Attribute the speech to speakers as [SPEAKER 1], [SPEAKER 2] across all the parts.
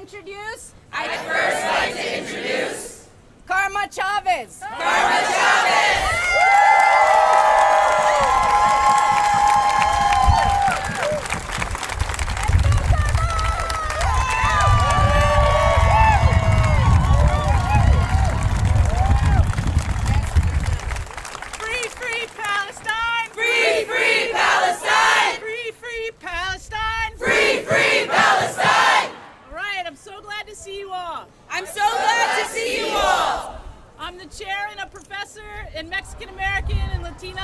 [SPEAKER 1] introduce
[SPEAKER 2] Karma Chavez.
[SPEAKER 3] Free Palestine!
[SPEAKER 4] Free Palestine!
[SPEAKER 3] Free Palestine!
[SPEAKER 4] Free Palestine!
[SPEAKER 3] All right, I'm so glad to see you all.
[SPEAKER 4] I'm so glad to see you all.
[SPEAKER 3] I'm the chair and a professor in Mexican American and Latino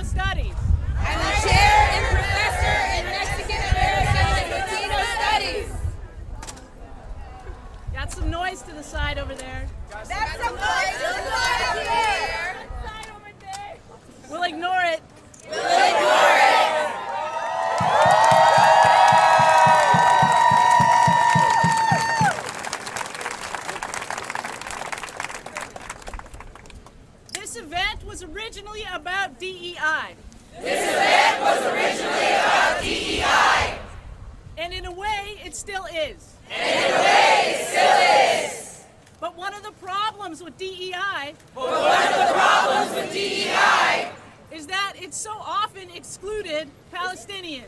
[SPEAKER 3] Studies.
[SPEAKER 4] I'm the chair and professor in Mexican American and Latino Studies.
[SPEAKER 3] Got some noise to the side over there.
[SPEAKER 4] That's some noise to the side up there.
[SPEAKER 3] We'll ignore it.
[SPEAKER 4] We'll ignore it.
[SPEAKER 3] This event was originally about DEI.
[SPEAKER 4] This event was originally about DEI.
[SPEAKER 3] And in a way, it still is.
[SPEAKER 4] And in a way, it still is.
[SPEAKER 3] But one of the problems with DEI is that it so often excluded Palestinians.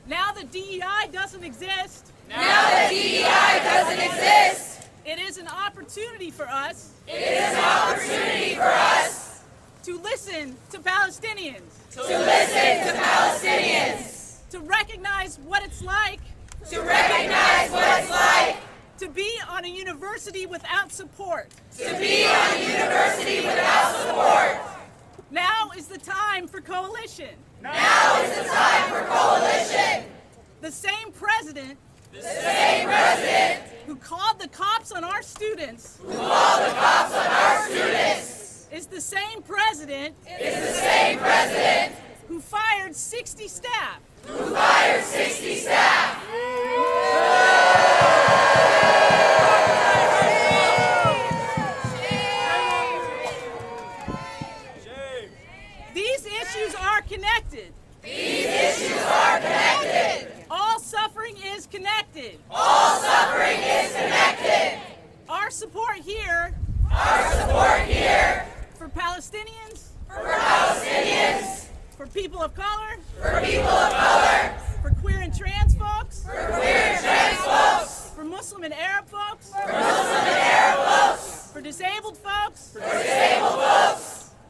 [SPEAKER 3] Now that DEI doesn't exist, it is an opportunity for us to listen to Palestinians, to recognize what it's like to be on a university without support. Now is the time for coalition. The same president who called the cops on our students is the same president who fired 60 staff. These issues are connected. All suffering is connected. Our support here for Palestinians, for people of color, for queer and trans folks, for Muslim and Arab folks, for disabled folks,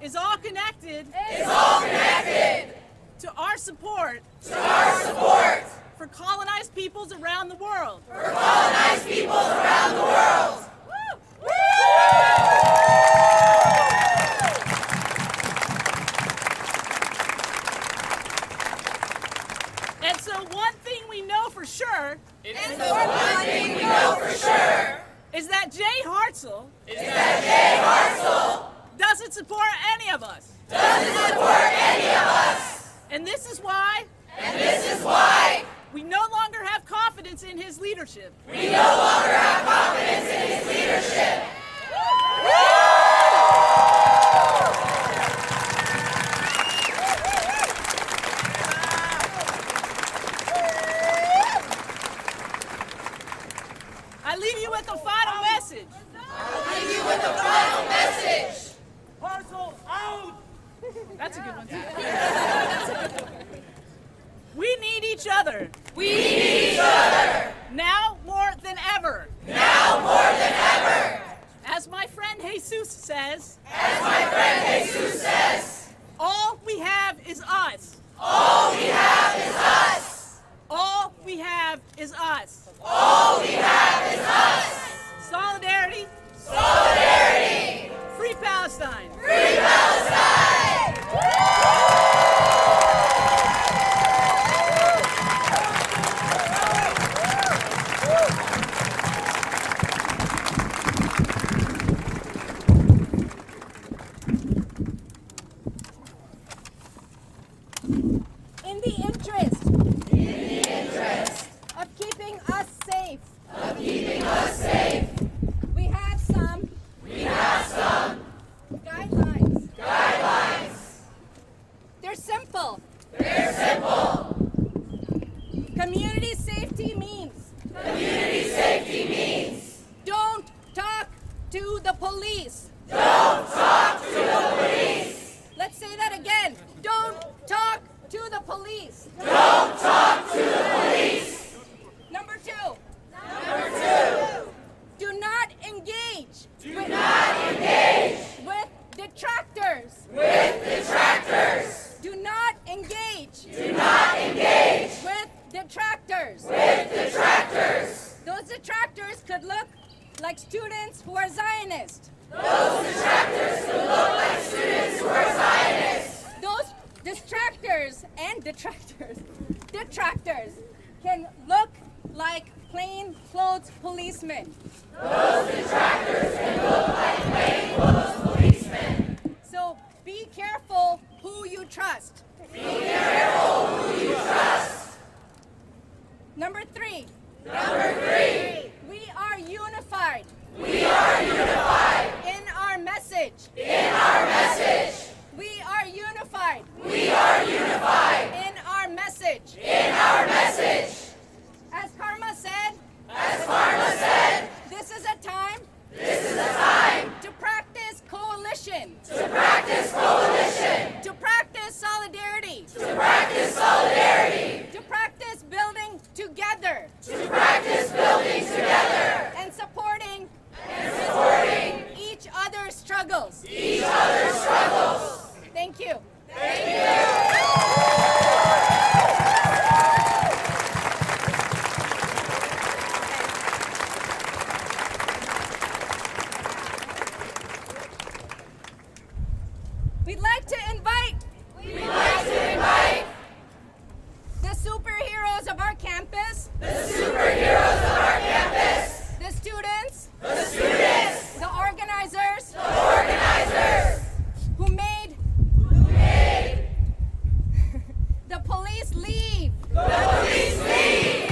[SPEAKER 3] is all connected to our support for colonized peoples around the world. And so one thing we know for sure is that Jay Hartzell doesn't support any of us. And this is why we no longer have confidence in his leadership. I leave you with a final message.
[SPEAKER 5] Parcel out!
[SPEAKER 3] That's a good one, too. We need each other. Now more than ever. As my friend Jesus says, all we have is us. All we have is us. Solidarity. Free Palestine.
[SPEAKER 2] detractors.
[SPEAKER 5] with detractors.
[SPEAKER 2] Do not engage
[SPEAKER 5] Do not engage
[SPEAKER 2] with detractors.
[SPEAKER 5] with detractors.
[SPEAKER 2] Those detractors could look like students who are Zionist.
[SPEAKER 5] Those detractors who look like students who are Zionists.
[SPEAKER 2] Those distractors and detractors can look like plainclothes policemen.
[SPEAKER 5] Those detractors can look like plainclothes policemen.
[SPEAKER 2] So be careful who you trust.
[SPEAKER 5] Be careful who you trust.
[SPEAKER 2] Number 3,
[SPEAKER 5] Number 3,
[SPEAKER 2] we are unified
[SPEAKER 5] we are unified
[SPEAKER 2] in our message.
[SPEAKER 5] in our message.
[SPEAKER 2] We are unified
[SPEAKER 5] We are unified
[SPEAKER 2] in our message.
[SPEAKER 5] in our message.
[SPEAKER 2] As Karma said,
[SPEAKER 5] As Karma said,
[SPEAKER 2] this is a time
[SPEAKER 5] this is a time
[SPEAKER 2] to practice coalition,
[SPEAKER 5] to practice coalition,
[SPEAKER 2] to practice solidarity,
[SPEAKER 5] to practice solidarity,
[SPEAKER 2] to practice building together,
[SPEAKER 5] to practice building together,
[SPEAKER 2] and supporting each other's struggles.
[SPEAKER 5] each other's struggles.
[SPEAKER 2] Thank you.
[SPEAKER 5] Thank you.
[SPEAKER 2] We'd like to invite
[SPEAKER 5] We'd like to invite
[SPEAKER 2] the superheroes of our campus,
[SPEAKER 5] the superheroes of our campus,
[SPEAKER 2] the students, the
[SPEAKER 5] organizers,
[SPEAKER 2] who made the police leave.
[SPEAKER 5] the police leave.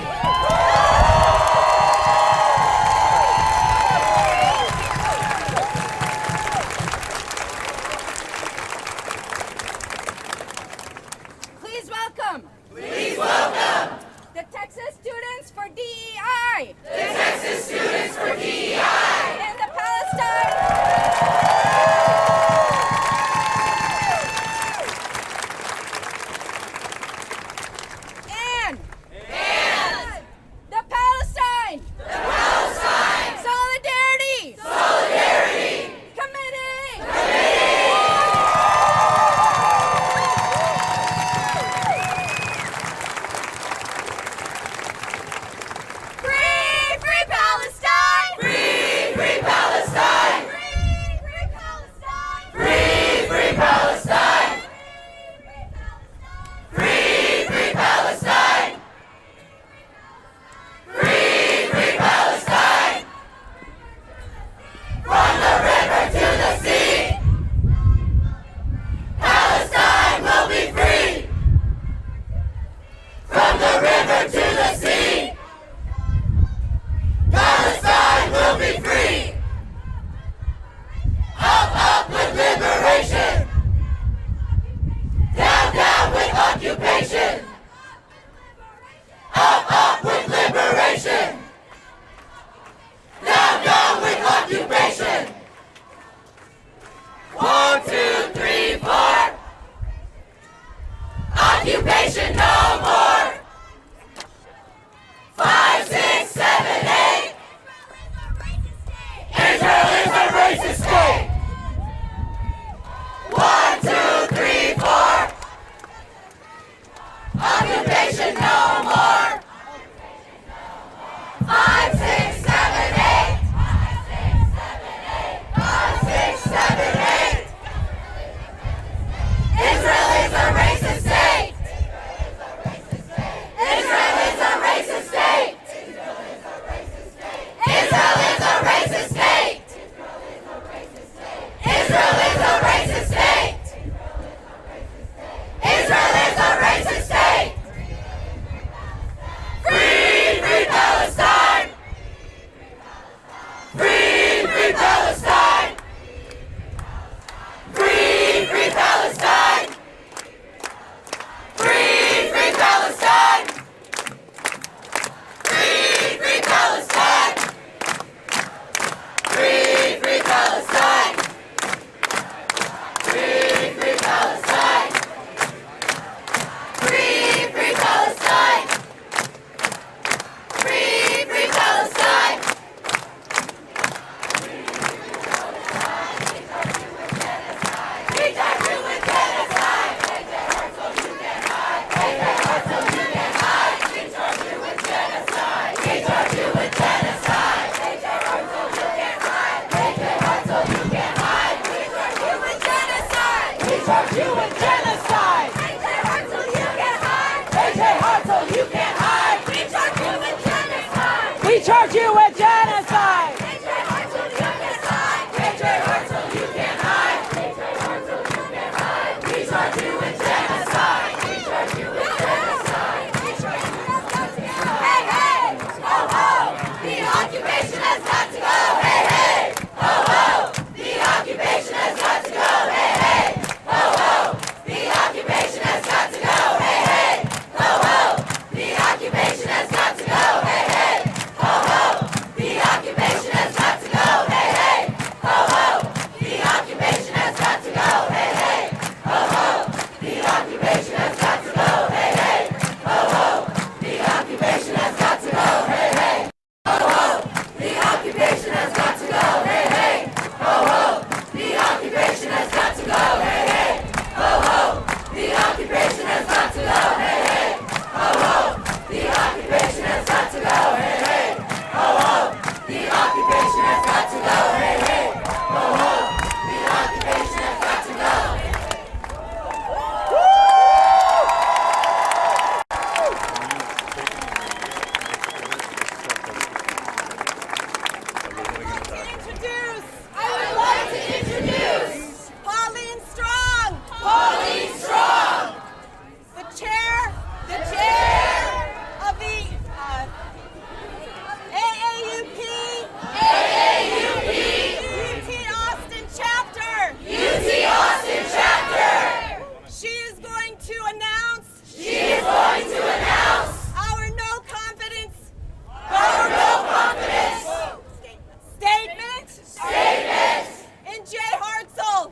[SPEAKER 3] charge you with genocide.
[SPEAKER 2] AJ Hartzell, you can't hide.
[SPEAKER 3] AJ Hartzell, you can't hide.
[SPEAKER 2] We charge you with genocide.
[SPEAKER 3] We charge you with genocide.
[SPEAKER 2] AJ Hartzell, you can't hide.
[SPEAKER 3] AJ Hartzell, you can't hide. AJ Hartzell, you can't hide. We charge you with genocide. We charge you with genocide. We charge you with genocide.
[SPEAKER 2] Hey, hey, ho, ho, the occupation has got to go. Hey, hey, ho, ho, the occupation has got to go. Hey, hey, ho, ho, the occupation has got to go. Hey, hey, ho, ho, the occupation has got to go. Hey, hey, ho, ho, the occupation has got to go. Hey, hey, ho, ho, the occupation has got to go. Hey, hey, ho, ho, the occupation has got to go. Hey, hey, ho, ho, the occupation has got to go. Hey, hey, ho, ho, the occupation has got to go. Hey, hey, ho, ho, the occupation has got to go. Hey, hey, ho, ho, the occupation has got to go. Hey, hey, ho, ho, the occupation has got to go. Hey, hey, ho, ho, the occupation has got to go. Hey, hey, ho, ho, the occupation has got to go.
[SPEAKER 3] I would like to introduce Pauline Strong.
[SPEAKER 2] Pauline Strong,
[SPEAKER 3] The chair of the AAUP
[SPEAKER 2] AAUP,
[SPEAKER 3] UT Austin chapter.
[SPEAKER 2] UT Austin chapter.
[SPEAKER 3] She is going to announce our no confidence statement in J. Hartzell.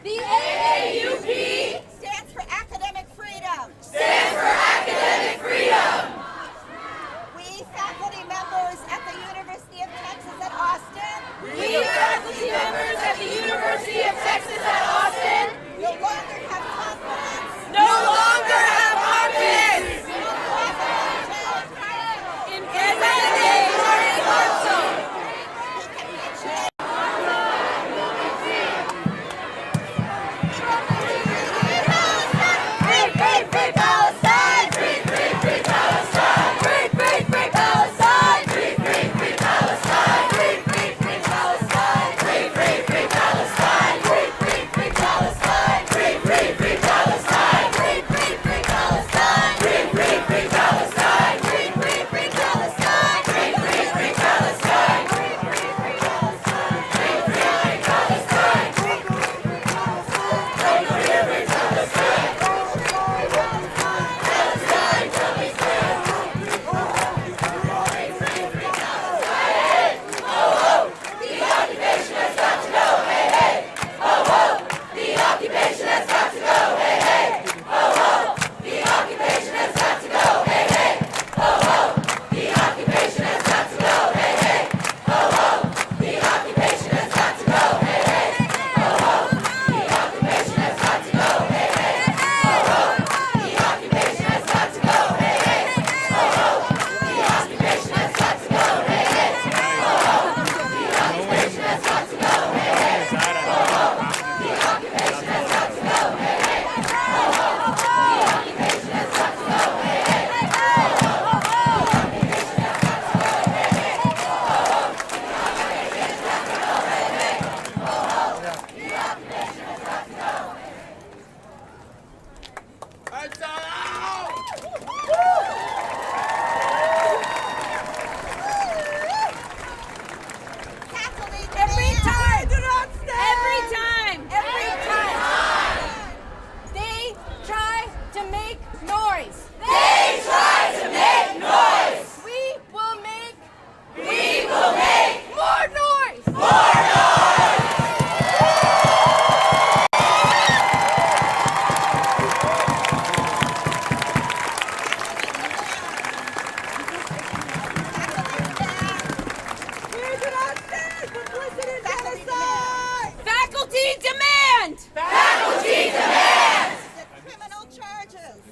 [SPEAKER 2] The AAUP
[SPEAKER 3] Stands for academic freedom.
[SPEAKER 2] stands for academic freedom.
[SPEAKER 3] We faculty members at the University of Texas at Austin
[SPEAKER 2] We faculty members at the University of Texas at Austin
[SPEAKER 3] no longer have confidence
[SPEAKER 2] no longer have confidence in candidate J. Hartzell. Free, free, free Palestine! Free, free, free Palestine! Free, free, free Palestine! Free, free, free Palestine! Free, free, free Palestine! Free, free, free Palestine! Free, free, free Palestine! Free, free, free Palestine! Free, free, free Palestine! Free, free, free Palestine! Free, free, free Palestine! Free, free, free Palestine! Free, free, free Palestine! Free, free, free Palestine! Free, free, free Palestine! Palestine, tell me straight. Ho ho, the occupation has got to go. Hey hey, ho ho, the occupation has got to go. Hey hey, ho ho, the occupation has got to go. Hey hey, ho ho, the occupation has got to go. Hey hey, ho ho, the occupation has got to go. Hey hey, ho ho, the occupation has got to go. Hey hey, ho ho, the occupation has got to go. Hey hey, ho ho, the occupation has got to go. Hey hey, ho ho, the occupation has got to go. Hey hey, ho ho, the occupation has got to go. Hey hey, ho ho, the occupation has got to go. Hey hey, ho ho, the occupation has got to go. Hey hey, ho ho, the occupation has got to go. Hey hey, ho ho, the occupation has got to go.
[SPEAKER 3] Every time.
[SPEAKER 2] Every time. They try to make noise. They try to make noise. We will make more noise. More noise.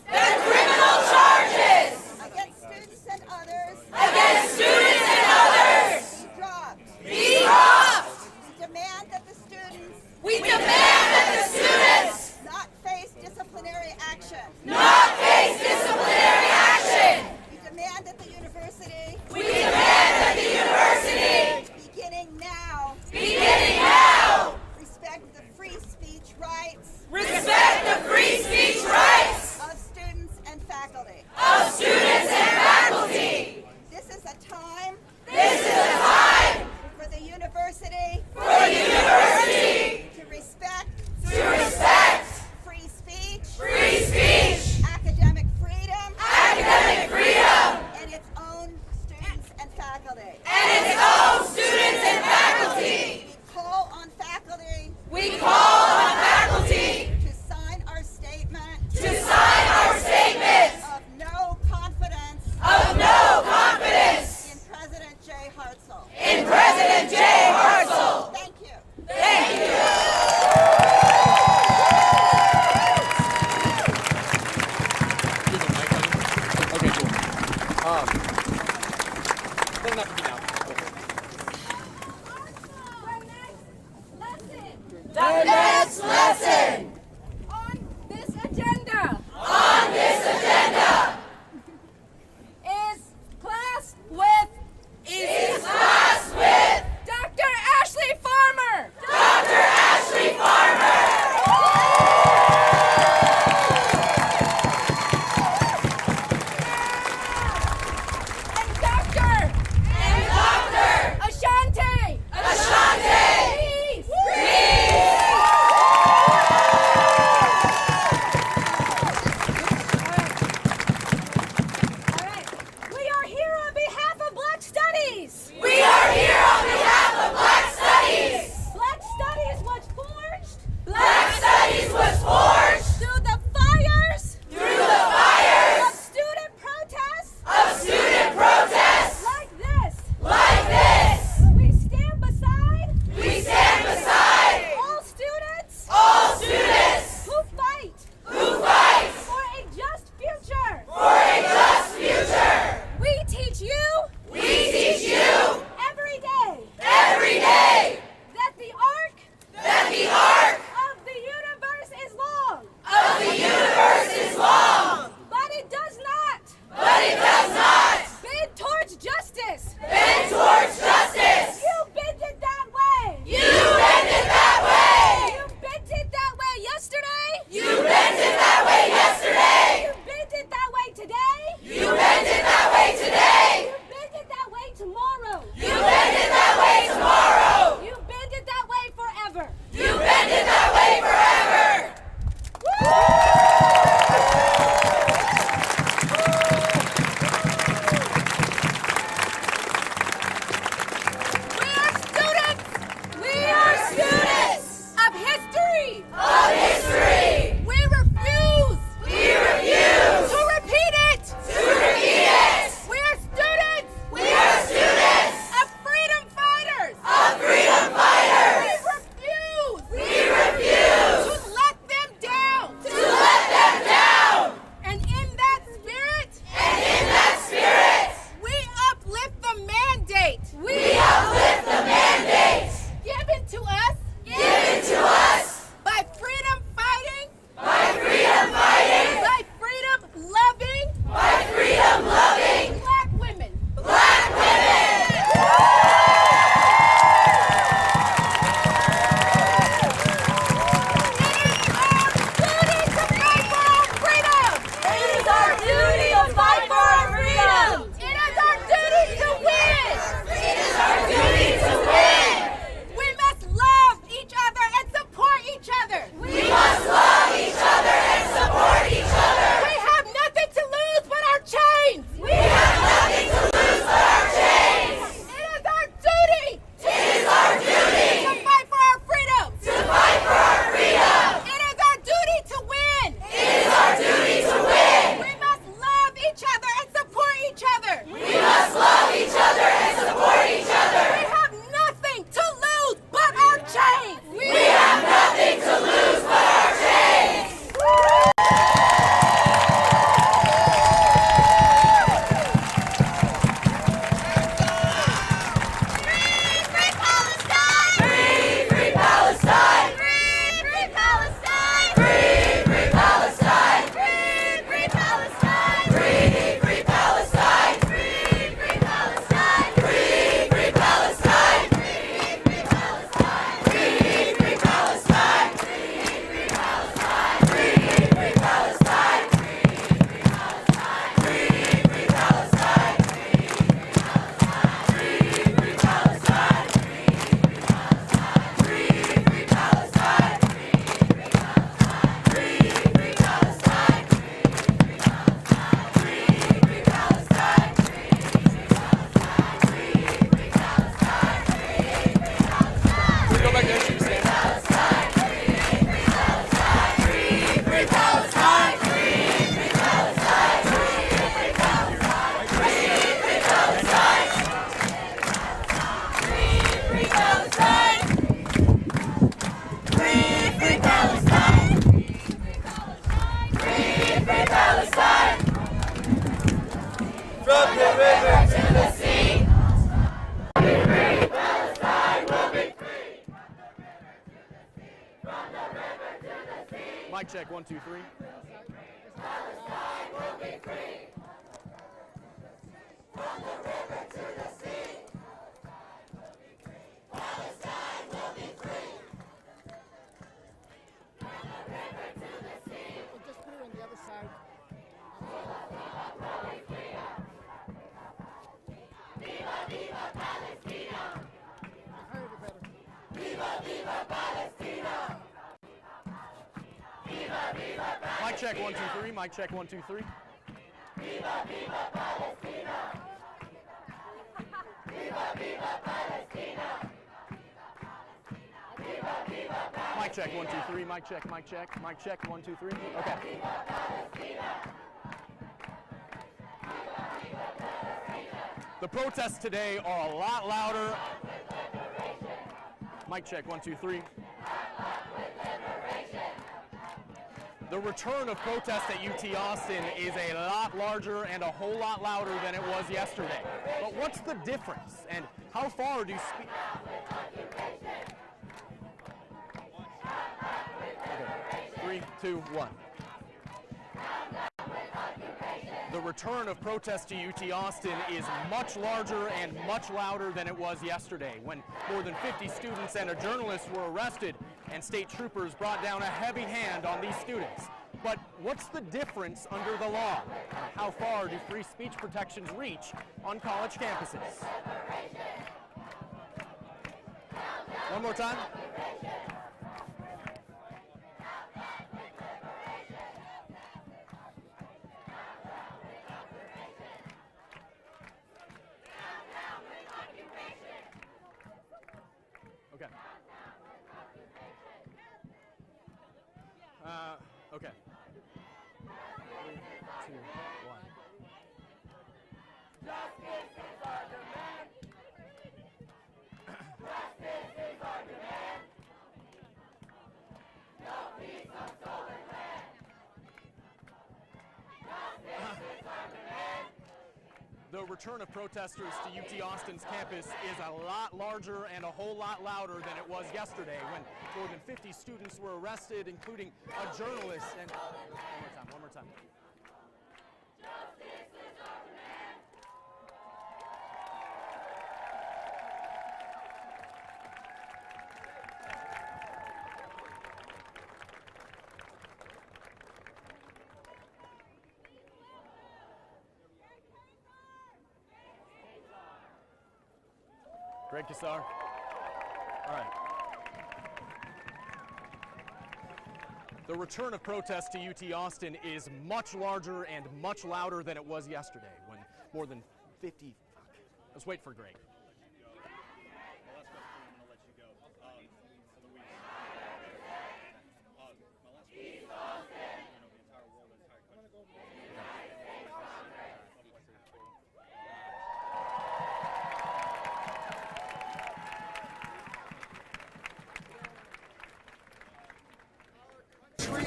[SPEAKER 2] The criminal charges
[SPEAKER 3] against students and others
[SPEAKER 2] against students and others
[SPEAKER 3] be dropped.
[SPEAKER 2] be dropped.
[SPEAKER 3] We demand that the students
[SPEAKER 2] We demand that the students
[SPEAKER 3] not face disciplinary action.
[SPEAKER 2] not face disciplinary action.
[SPEAKER 3] We demand that the university,
[SPEAKER 2] We demand that the university,
[SPEAKER 3] beginning now, respect the free speech rights
[SPEAKER 2] respect the free speech rights
[SPEAKER 3] of students and faculty.
[SPEAKER 2] of students and faculty.
[SPEAKER 3] This is a time
[SPEAKER 2] This is a time
[SPEAKER 3] for the university
[SPEAKER 2] for the university
[SPEAKER 3] to respect
[SPEAKER 2] to respect
[SPEAKER 3] free speech,
[SPEAKER 2] free speech,
[SPEAKER 3] academic freedom,
[SPEAKER 2] academic freedom,
[SPEAKER 3] and its own students and faculty.
[SPEAKER 2] and its own students and faculty.
[SPEAKER 3] We call on faculty
[SPEAKER 2] We call on faculty
[SPEAKER 3] to sign our statement
[SPEAKER 2] to sign our statement
[SPEAKER 3] of no confidence
[SPEAKER 2] of no confidence
[SPEAKER 3] in President J. Hartzell.
[SPEAKER 2] in President J. Hartzell.
[SPEAKER 3] Thank you.
[SPEAKER 2] Thank you.
[SPEAKER 1] Okay, cool. Doesn't have to be now.
[SPEAKER 2] The next lesson
[SPEAKER 4] On this agenda
[SPEAKER 2] on this agenda
[SPEAKER 4] is class with
[SPEAKER 2] is class with
[SPEAKER 4] Dr. Ashley Farmer.
[SPEAKER 2] Dr. Ashley Farmer.
[SPEAKER 4] And Dr.
[SPEAKER 1] 1, 2, 3.
[SPEAKER 2] Palestine will be free. From the river to the sea. Palestine will be free. From the river to the sea.
[SPEAKER 6] Well, just put it on the other side.
[SPEAKER 2] Viva, viva Palestina.
[SPEAKER 6] I heard it better.
[SPEAKER 2] Viva, viva Palestina. Viva, viva Palestina.
[SPEAKER 1] Mic check 1, 2, 3. Mic check 1, 2, 3.
[SPEAKER 2] Viva, viva Palestina. Viva, viva Palestina. Viva, viva Palestina.
[SPEAKER 1] Mic check 1, 2, 3. Mic check. Mic check. Mic check 1, 2, 3. Okay. The protests today are a lot louder. Mic check 1, 2, 3. The return of protest at UT Austin is a lot larger and a whole lot louder than it was yesterday. But what's the difference, and how far do speak? Okay. 3, 2, 1. The return of protest to UT Austin is much larger and much louder than it was yesterday, when more than 50 students and a journalist were arrested and state troopers brought down a heavy hand on these students. But what's the difference under the law? How far do free speech protections reach on college campuses? One more time. Okay. Okay. 3, 2, 1.
[SPEAKER 2] Justice is our demand. Justice is our demand. No peace on stolen land. Justice is our demand.
[SPEAKER 1] The return of protesters to UT Austin's campus is a lot larger and a whole lot louder than it was yesterday, when more than 50 students were arrested, including a journalist. And one more time.
[SPEAKER 2] Justice is our demand.
[SPEAKER 1] Greg Kassar. All right. The return of protests to UT Austin is much larger and much louder than it was yesterday, when more than 50. Let's wait for Greg.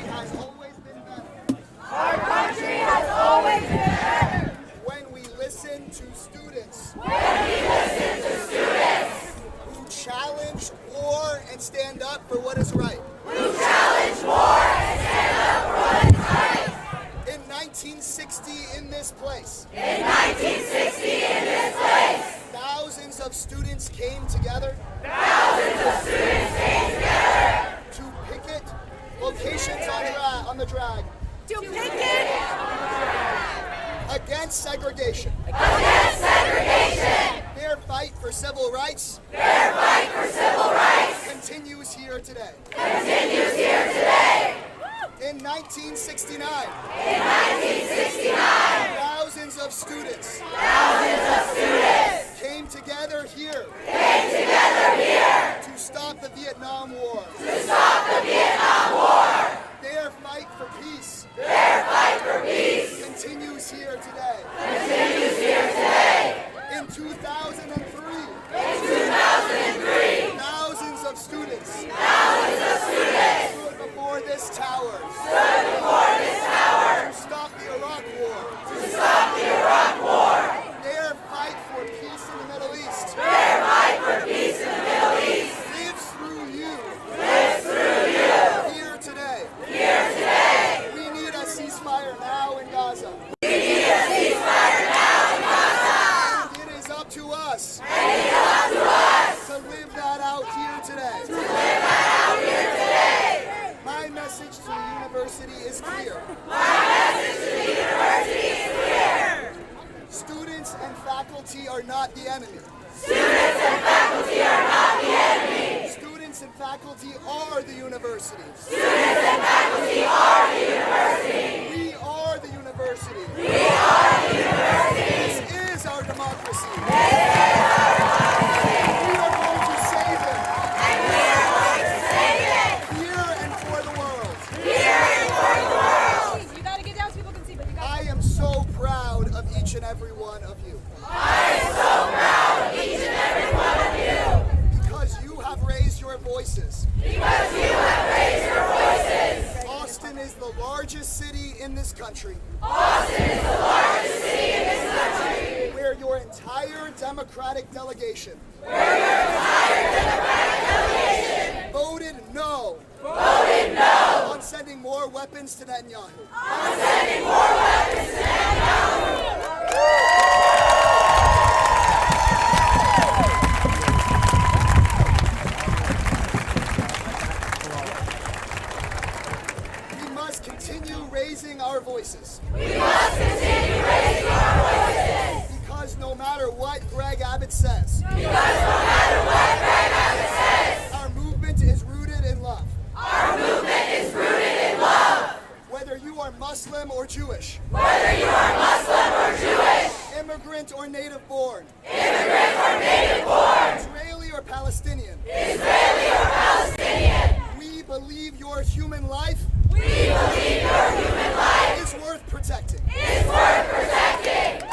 [SPEAKER 6] Has always been better.
[SPEAKER 2] Our country has always been better.
[SPEAKER 6] When we listen to students.
[SPEAKER 2] When we listen to students.
[SPEAKER 6] Who challenge war and stand up for what is right.
[SPEAKER 2] Who challenge war and stand up for what is right.
[SPEAKER 6] In 1960 in this place.
[SPEAKER 2] In 1960 in this place.
[SPEAKER 6] Thousands of students came together.
[SPEAKER 2] Thousands of students came together.
[SPEAKER 6] To picket locations on the drag.
[SPEAKER 4] To picket
[SPEAKER 6] Against segregation.
[SPEAKER 2] Against segregation.
[SPEAKER 6] Their fight for civil rights.
[SPEAKER 2] Their fight for civil rights.
[SPEAKER 6] Continues here today.
[SPEAKER 2] Continues here today.
[SPEAKER 6] In 1969.
[SPEAKER 2] In 1969.
[SPEAKER 6] Thousands of students.
[SPEAKER 2] Thousands of students.
[SPEAKER 6] Came together here.
[SPEAKER 2] Came together here.
[SPEAKER 6] To stop the Vietnam War.
[SPEAKER 2] To stop the Vietnam War.
[SPEAKER 6] Their fight for peace.
[SPEAKER 2] Their fight for peace.
[SPEAKER 6] Continues here today.
[SPEAKER 2] Continues here today.
[SPEAKER 6] In 2003.
[SPEAKER 2] In 2003.
[SPEAKER 6] Thousands of students.
[SPEAKER 2] Thousands of students.
[SPEAKER 6] Stood before this tower.
[SPEAKER 2] Stood before this tower.
[SPEAKER 6] To stop the Gaza.
[SPEAKER 2] We need a ceasefire now in Gaza.
[SPEAKER 6] And it is up to us.
[SPEAKER 2] And it is up to us
[SPEAKER 6] to live that out here today.
[SPEAKER 2] to live that out here today.
[SPEAKER 6] My message to the university is clear.
[SPEAKER 2] My message to the university is clear.
[SPEAKER 6] Students and faculty are not the enemy.
[SPEAKER 2] Students and faculty are not the enemy.
[SPEAKER 6] Students and faculty are the university.
[SPEAKER 2] Students and faculty are the university.
[SPEAKER 6] We are the university.
[SPEAKER 2] We are the university.
[SPEAKER 6] This is our democracy.
[SPEAKER 2] This is our democracy.
[SPEAKER 6] We are going to save it.
[SPEAKER 2] And we are going to save it.
[SPEAKER 6] Here and for the world.
[SPEAKER 2] Here and for the world.
[SPEAKER 4] You gotta get down so people can see, but you gotta.
[SPEAKER 6] I am so proud of each and every one of you.
[SPEAKER 2] I am so proud of each and every one of you.
[SPEAKER 6] Because you have raised your voices.
[SPEAKER 2] Because you have raised your voices.
[SPEAKER 6] Austin is the largest city in this country.
[SPEAKER 2] Austin is the largest city in this country.
[SPEAKER 6] Where your entire Democratic delegation voted no on sending more weapons to Netanyahu.
[SPEAKER 2] On sending more weapons to Netanyahu.
[SPEAKER 6] We must continue raising our voices.
[SPEAKER 2] We must continue raising our voices.
[SPEAKER 6] Because no matter what Greg Abbott says,
[SPEAKER 2] Because no matter what Greg Abbott says,
[SPEAKER 6] our movement is rooted in love.
[SPEAKER 2] our movement is rooted in love.
[SPEAKER 6] Whether you are Muslim or Jewish,
[SPEAKER 2] Whether you are Muslim or Jewish,
[SPEAKER 6] immigrant or native born,
[SPEAKER 2] immigrant or native born,
[SPEAKER 6] Israeli or Palestinian,
[SPEAKER 2] Israeli or Palestinian,
[SPEAKER 6] we believe your human life
[SPEAKER 2] we believe your human life
[SPEAKER 6] is worth protecting.
[SPEAKER 2] is worth protecting.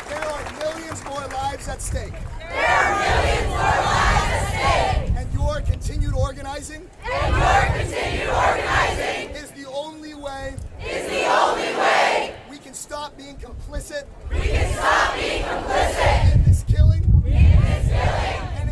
[SPEAKER 6] There are millions more lives at stake.
[SPEAKER 2] There are millions more lives at stake.
[SPEAKER 6] And your continued organizing
[SPEAKER 2] And your continued organizing
[SPEAKER 6] is the only way
[SPEAKER 2] is the only way
[SPEAKER 6] we can stop being complicit
[SPEAKER 2] we can stop being complicit
[SPEAKER 6] in this killing
[SPEAKER 2] in this killing
[SPEAKER 6] and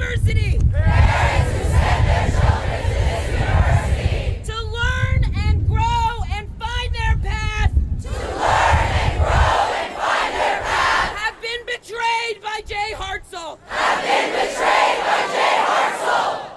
[SPEAKER 4] university.
[SPEAKER 2] Parents who send their children to this university.
[SPEAKER 4] To learn and grow and find their path.
[SPEAKER 2] To learn and grow and find their path.
[SPEAKER 4] Have been betrayed by Jay Hartzell.
[SPEAKER 2] Have been betrayed by Jay Hartzell.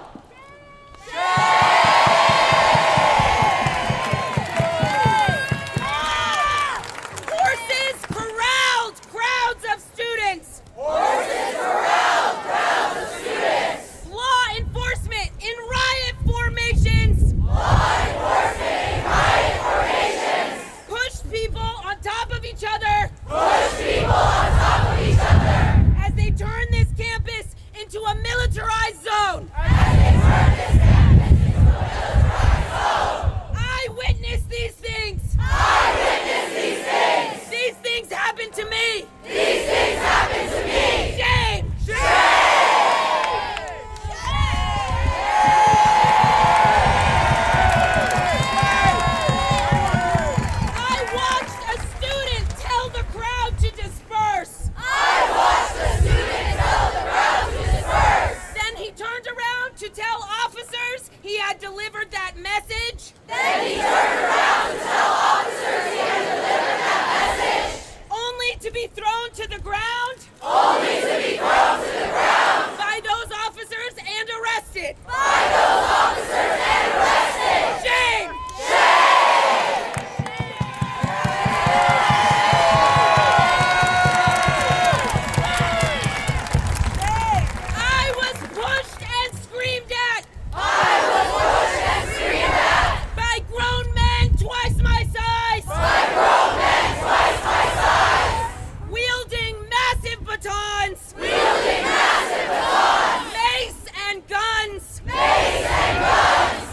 [SPEAKER 4] Horses corralled crowds of students.
[SPEAKER 2] Horses corralled crowds of students.
[SPEAKER 4] Law enforcement in riot formations.
[SPEAKER 2] Law enforcement in riot formations.
[SPEAKER 4] Pushed people on top of each other.
[SPEAKER 2] Pushed people on top of each other.
[SPEAKER 4] As they turned this campus into a militarized zone.
[SPEAKER 2] As they turned this campus into a militarized zone.
[SPEAKER 4] I witnessed these things.
[SPEAKER 2] I witnessed these things.
[SPEAKER 4] These things happened to me.
[SPEAKER 2] These things happened to me.
[SPEAKER 4] Shame. I watched a student tell the crowd to disperse.
[SPEAKER 2] I watched a student tell the crowd to disperse.
[SPEAKER 4] Then he turned around to tell officers he had delivered that message.
[SPEAKER 2] Then he turned around to tell officers he had delivered that message.
[SPEAKER 4] Only to be thrown to the ground.
[SPEAKER 2] Only to be thrown to the ground.
[SPEAKER 4] By those officers and arrested.
[SPEAKER 2] By those officers and arrested.
[SPEAKER 4] Shame! I was pushed and screamed at.
[SPEAKER 2] I was pushed and screamed at.
[SPEAKER 4] By grown men twice my size.
[SPEAKER 2] By grown men twice my size.
[SPEAKER 4] Wielding massive batons.
[SPEAKER 2] Wielding massive batons.
[SPEAKER 4] Mace and guns.
[SPEAKER 2] Mace and guns.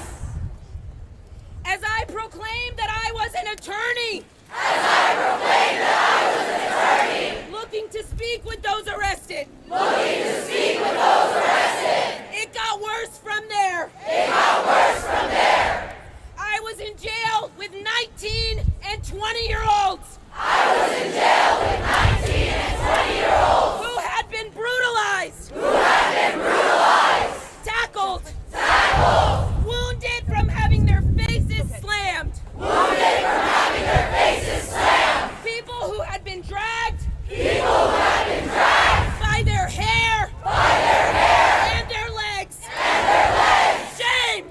[SPEAKER 4] As I proclaimed that I was an attorney.
[SPEAKER 2] As I proclaimed that I was an attorney.
[SPEAKER 4] Looking to speak with those arrested.
[SPEAKER 2] Looking to speak with those arrested.
[SPEAKER 4] It got worse from there.
[SPEAKER 2] It got worse from there.
[SPEAKER 4] I was in jail with 19 and 20-year-olds.
[SPEAKER 2] I was in jail with 19 and 20-year-olds.
[SPEAKER 4] Who had been brutalized.
[SPEAKER 2] Who had been brutalized.
[SPEAKER 4] Tackled.
[SPEAKER 2] Tackled.
[SPEAKER 4] Wounded from having their faces slammed.
[SPEAKER 2] Wounded from having their faces slammed.
[SPEAKER 4] People who had been dragged.
[SPEAKER 2] People who had been dragged.
[SPEAKER 4] By their hair.
[SPEAKER 2] By their hair.
[SPEAKER 4] And their legs.
[SPEAKER 2] And their legs.
[SPEAKER 4] Shame!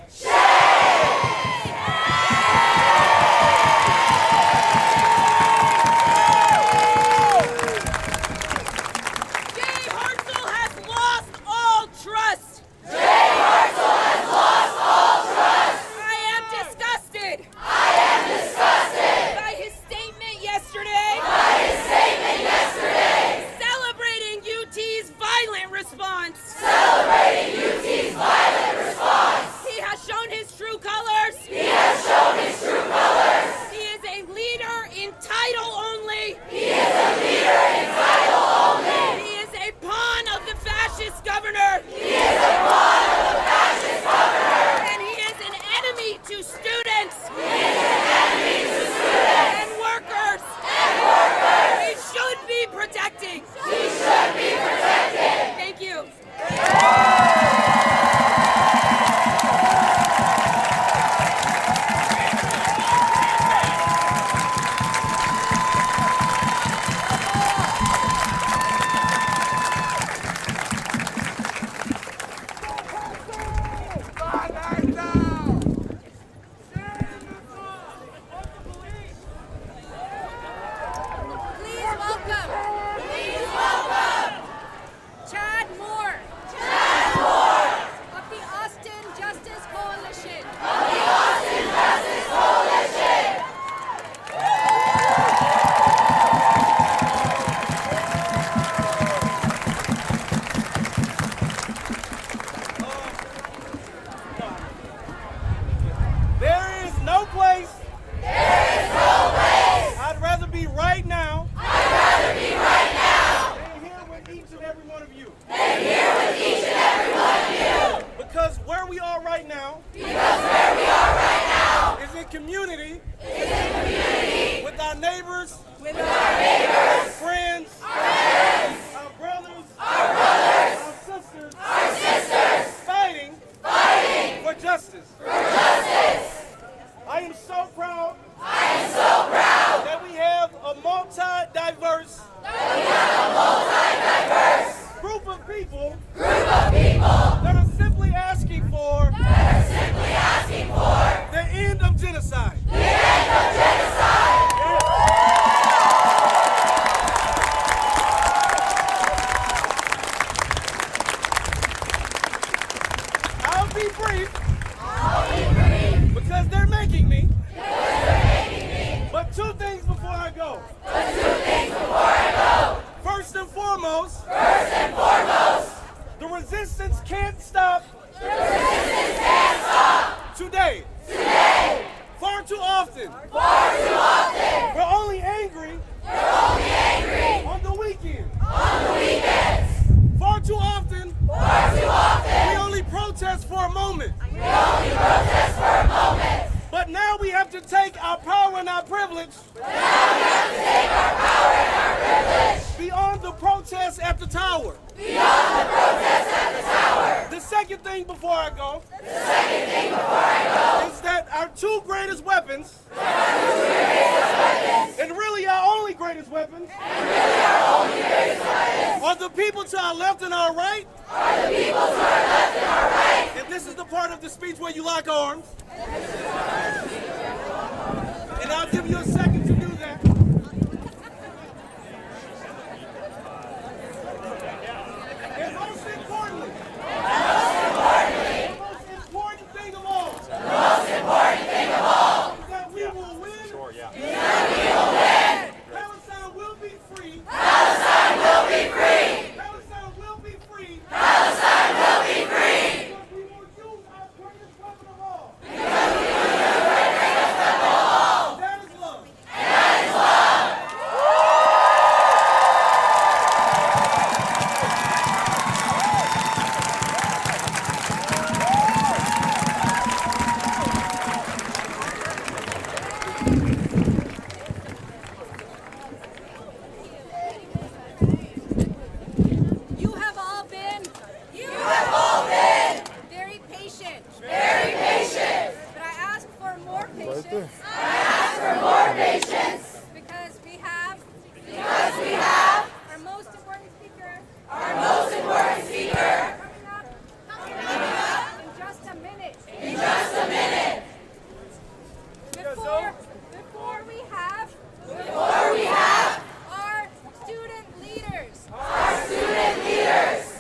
[SPEAKER 4] Jay Hartzell has lost all trust.
[SPEAKER 2] Jay Hartzell has lost all trust.
[SPEAKER 4] I am disgusted.
[SPEAKER 2] I am disgusted.
[SPEAKER 4] By his statement yesterday.
[SPEAKER 2] By his statement yesterday.
[SPEAKER 7] free. Because they're making me. But two things before I go. First and foremost, the resistance can't stop. Today. Far too often. We're only angry. On the weekend. Far too often. We only protest for a moment. But now we have to take our power and our privilege. Beyond the protest at the tower. The second thing before I go. Is that our two greatest weapons. And really our only greatest weapons. Are the people to our left and our right. And this is the part of the speech where you lock arms. And I'll give you a second to do that. And most importantly, the most important thing of all, is that we will win. Palestine will be free. Palestine will be free. Because we will use our greatest weapon of all. That is love.
[SPEAKER 4] You have all been very patient. But I ask for more patience. Because we have our most important speaker. Coming up in just a minute. Before we have our student leaders.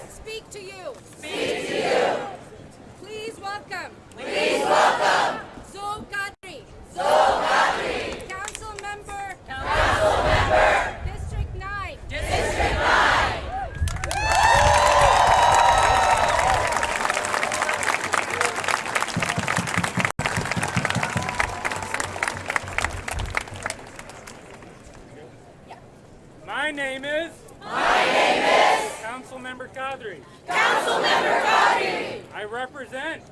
[SPEAKER 4] Speak to you. Please welcome. Zoe Kadri. Council member. District 9.
[SPEAKER 7] My name is Councilmember Kadri. I represent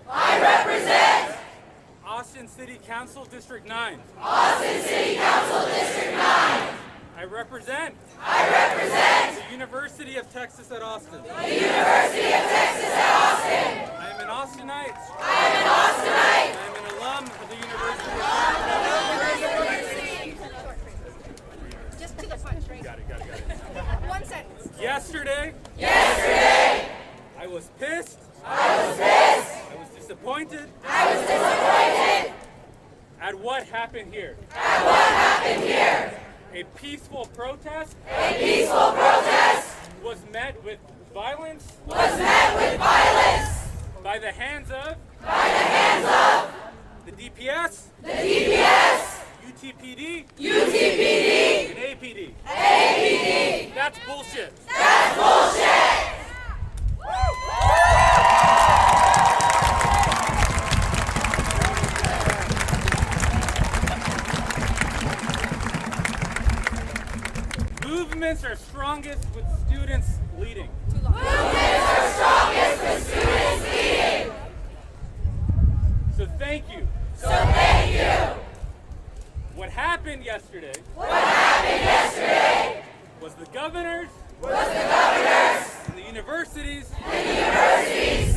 [SPEAKER 7] Austin City Council District 9. I represent the University of Texas at Austin. I am an Austinite. I am an alum of the University of Texas.
[SPEAKER 4] Just to the punch, right?
[SPEAKER 7] Got it.
[SPEAKER 4] One sentence.
[SPEAKER 7] Yesterday, I was pissed. I was disappointed. At what happened here. A peaceful protest was met with violence. By the hands of the DPS, UTPD, and APD. That's bullshit. Movements are strongest with students leading. So thank you. What happened yesterday was the governors and the universities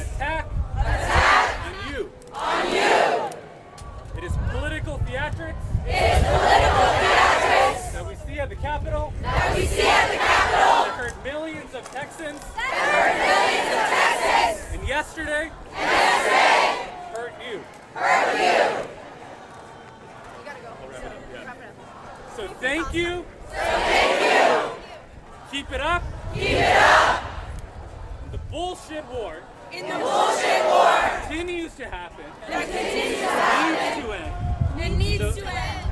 [SPEAKER 7] attack on you. It is political theatrics that we see at the Capitol. That hurt millions of Texans. And yesterday hurt you.
[SPEAKER 4] You gotta go. Wrap it up.
[SPEAKER 7] So thank you. Keep it up. The bullshit war
[SPEAKER 4] in the bullshit war
[SPEAKER 7] continues to happen
[SPEAKER 4] that continues to happen
[SPEAKER 7] needs to end.
[SPEAKER 4] and needs to end.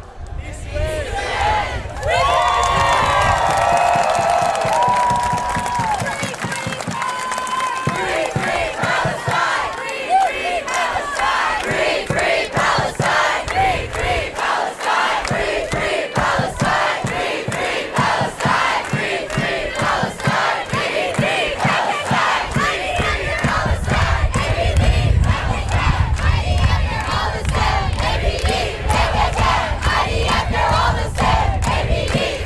[SPEAKER 2] ABD,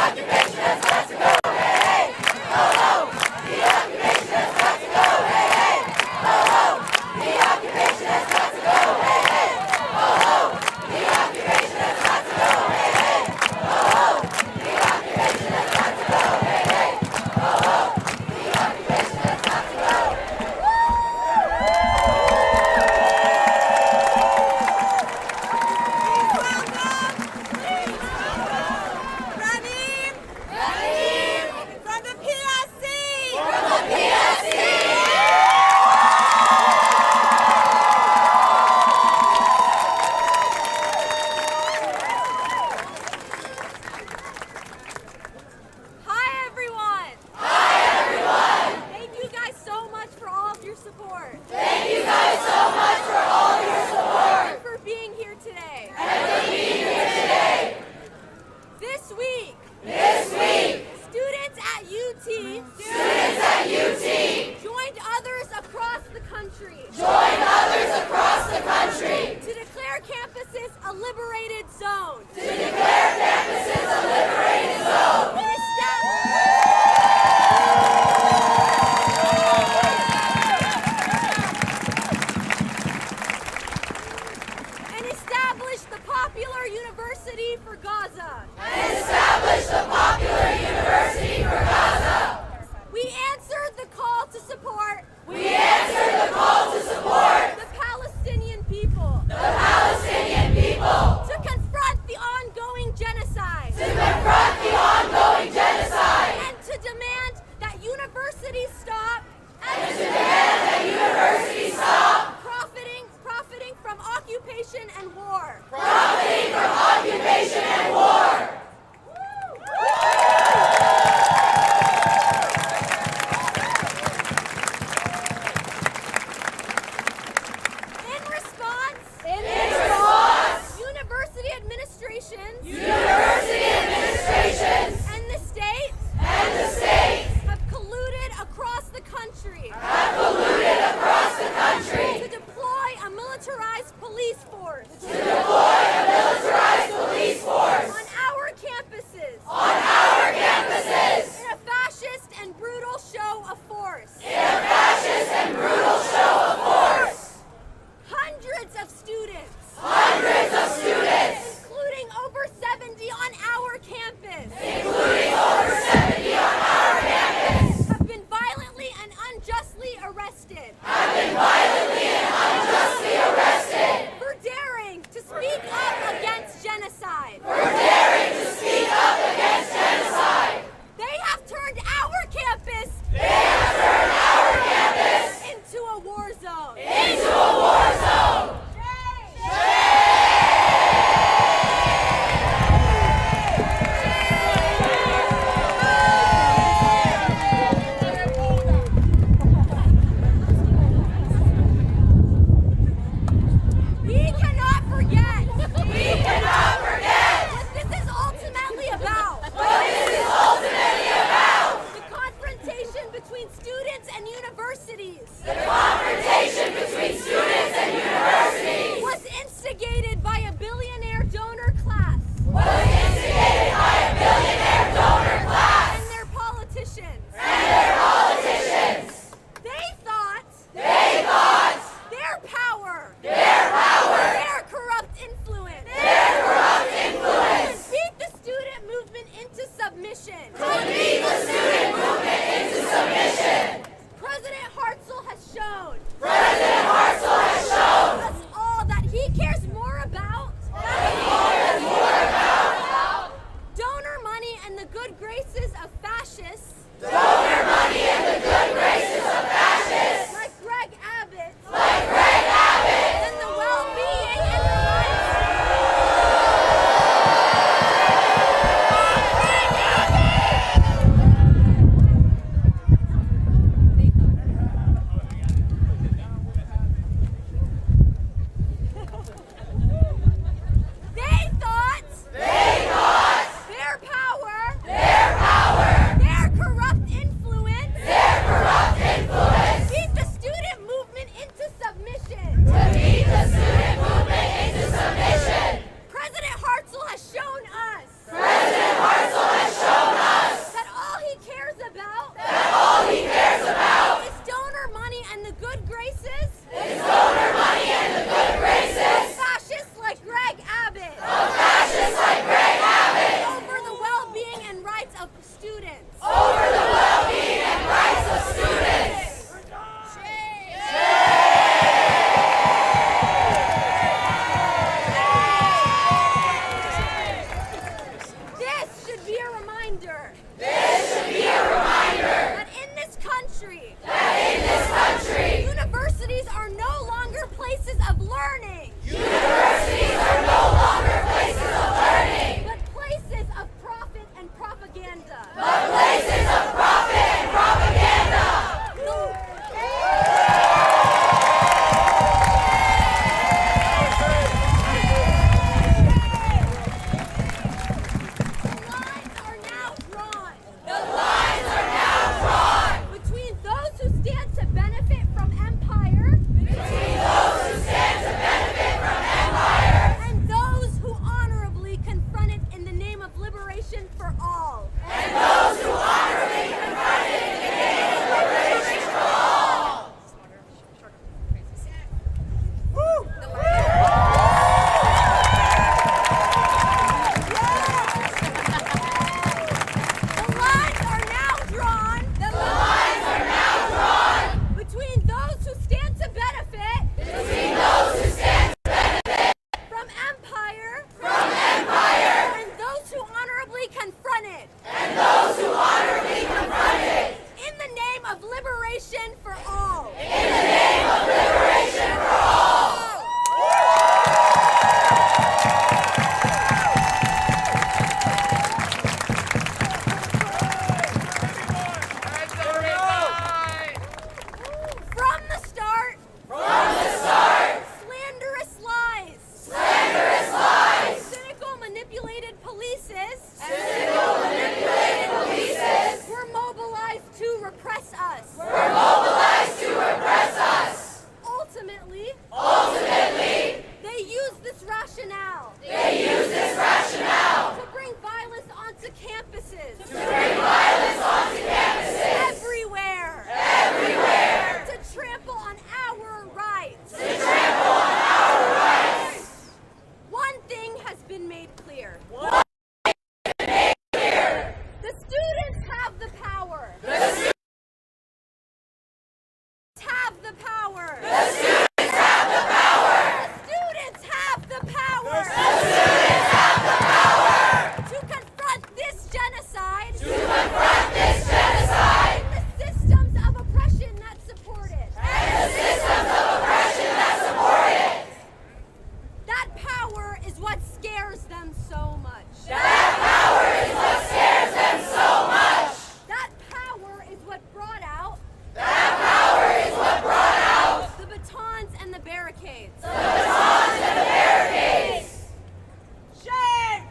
[SPEAKER 2] occupation has got to go. Hey, hey. Ho, ho. The occupation has got to go. Hey, hey. Ho, ho. The occupation has got to go. Hey, hey. Ho, ho. The occupation has got to go. Hey, hey. Ho, ho. The occupation has got to go. Hey, hey. Ho, ho. The occupation has got to go.
[SPEAKER 4] From the PSC! Hi everyone! Thank you guys so much for all of your support.
[SPEAKER 2] Thank you guys so much for all of your support
[SPEAKER 4] And for being here today.
[SPEAKER 2] and for being here today.
[SPEAKER 4] This week, students at UT joined others across the country to declare campuses a liberated zone. And establish the popular university for Gaza. We answered the call to support the Palestinian people. To confront the ongoing genocide. And to demand that universities stop. Profiting from occupation and war. In response, university administrations and the state have colluded across the country to deploy a militarized police force on our campuses in a fascist and brutal show of force. Hundreds of students, including over 70 on our campus, have been violently and unjustly arrested. For daring to speak up against genocide. They have turned our campus into a war zone. We cannot forget what this is ultimately about. The confrontation between students and universities. Was instigated by a billionaire donor class. And their politicians. They thought their power, their corrupt influence, would beat the student movement into submission. President Hartzell has shown us all that he cares more about donor money and the good graces of fascists like Greg Abbott than the well-being and the They thought their power reminder.
[SPEAKER 2] This should be a reminder
[SPEAKER 4] That in this country.
[SPEAKER 2] Universities
[SPEAKER 4] are no longer places of learning.
[SPEAKER 2] Universities are no longer places of learning,
[SPEAKER 4] But places of profit and propaganda.
[SPEAKER 2] but places of profit and propaganda.
[SPEAKER 4] The lines are now drawn between those who stand to benefit from empire. And those who honorably confront it in the name of liberation for all. The lines are now drawn. Between those who stand to benefit. From empire. And those who honorably confront it. In the name of liberation for all. From the start. Slanderous lies. Cynical manipulated polices. Were mobilized to repress us. Ultimately, they use this rationale. To bring violence onto campuses. Everywhere. To trample on our rights. One thing has been made clear. The students have the power. The students have the power. To confront this genocide. And the systems of oppression that support it. That power is what scares them so much. That power is what brought out. The batons and the barricades. Shame!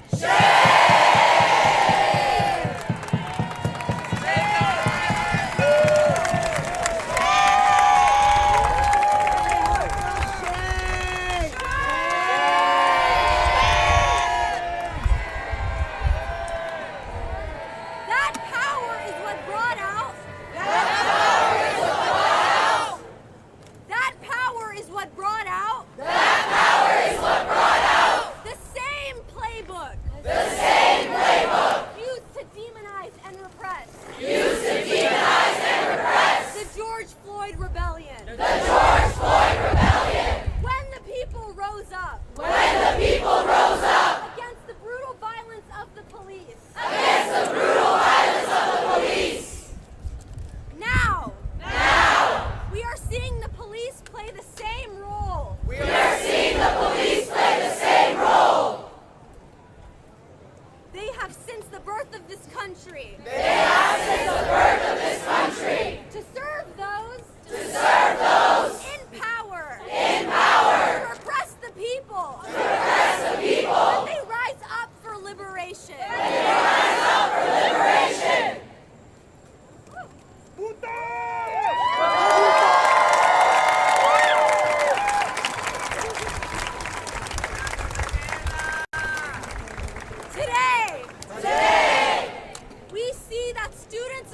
[SPEAKER 4] That power is what brought out. That power is what brought out. The same playbook. Used to demonize and repress. The George Floyd Rebellion. When the people rose up. Against the brutal violence of the police. Now, we are seeing the police play the same role. They have since the birth of this country. To serve those. In power. To repress the people. When they rise up for liberation. Today, we see that students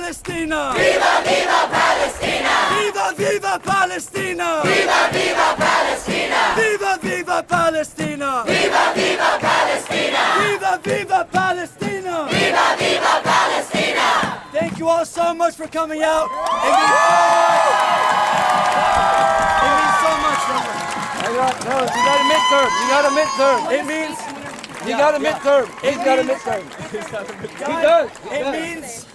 [SPEAKER 8] Palestina!
[SPEAKER 2] Viva, viva Palestina!
[SPEAKER 8] Viva, viva Palestina!
[SPEAKER 2] Viva, viva Palestina!
[SPEAKER 8] Viva, viva Palestina!
[SPEAKER 2] Viva, viva Palestina!
[SPEAKER 8] Viva, viva Palestina!
[SPEAKER 2] Viva, viva Palestina!
[SPEAKER 8] Thank you all so much for coming out. It means so much.
[SPEAKER 9] You got a midterm. You got a midterm.
[SPEAKER 8] It means
[SPEAKER 9] He got a midterm. He's got a midterm. He does.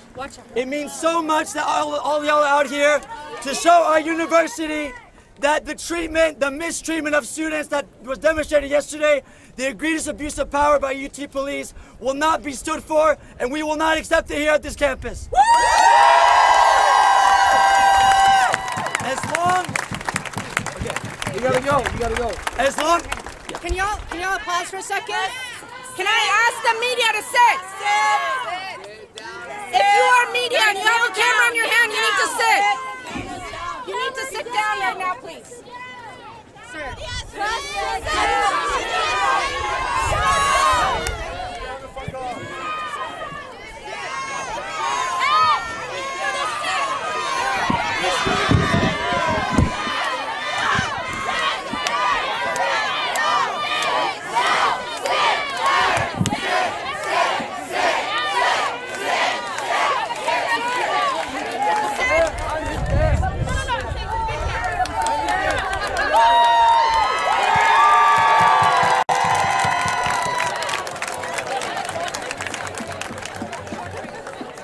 [SPEAKER 8] It means so much that all y'all are out here to show our university that the treatment, the mistreatment of students that was demonstrated yesterday, the egregious abuse of power by UT police will not be stood for, and we will not accept it here at this campus. As long,
[SPEAKER 9] You gotta go. You gotta go.
[SPEAKER 8] as long,
[SPEAKER 4] Can y'all pause for a second? Can I ask the media to sit? If you are media and you have a camera in your hand, you need to sit. You need to sit down right now, please. Sir.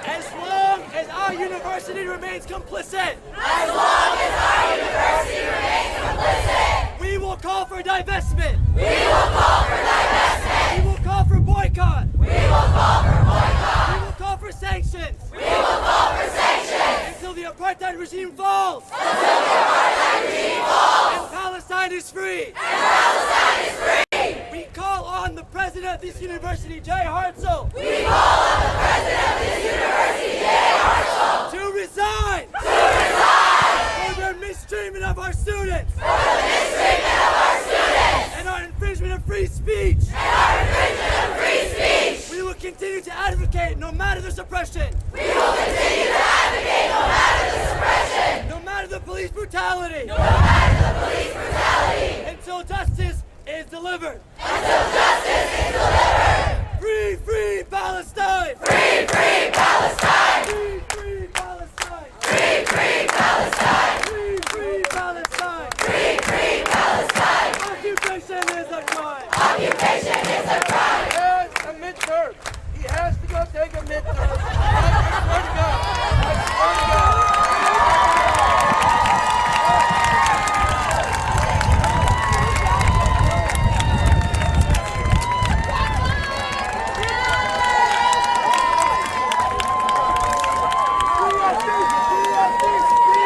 [SPEAKER 8] as long as our university remains complicit,
[SPEAKER 2] As long as our university remains complicit,
[SPEAKER 8] we will call for divestment.
[SPEAKER 2] we will call for divestment.
[SPEAKER 8] We will call for boycott.
[SPEAKER 2] We will call for boycott.
[SPEAKER 8] We will call for sanctions
[SPEAKER 2] We will call for sanctions
[SPEAKER 8] until the apartheid regime falls
[SPEAKER 2] until the apartheid regime falls
[SPEAKER 8] and Palestine is free.
[SPEAKER 2] and Palestine is free.
[SPEAKER 8] We call on the president of this university, Jay Hartzell,
[SPEAKER 2] We call on the president of this university, Jay Hartzell,
[SPEAKER 8] to resign
[SPEAKER 2] to resign
[SPEAKER 8] for their mistreatment of our students
[SPEAKER 2] for the mistreatment of our students
[SPEAKER 8] and our infringement of free speech.
[SPEAKER 2] and our infringement of free speech.
[SPEAKER 8] We will continue to advocate no matter the suppression,
[SPEAKER 2] We will continue to advocate no matter the suppression,
[SPEAKER 8] no matter the police brutality,
[SPEAKER 2] no matter the police brutality,
[SPEAKER 8] until justice is delivered.
[SPEAKER 2] until justice is delivered.
[SPEAKER 8] Free, free Palestine!
[SPEAKER 2] Free, free Palestine!
[SPEAKER 8] Free, free Palestine!
[SPEAKER 2] Free, free Palestine!
[SPEAKER 8] Free, free Palestine!
[SPEAKER 2] Free, free Palestine!
[SPEAKER 8] Occupation is a crime!
[SPEAKER 2] Occupation is a crime!
[SPEAKER 9] He has a midterm. He has to go take a midterm. I swear to God. I swear to God.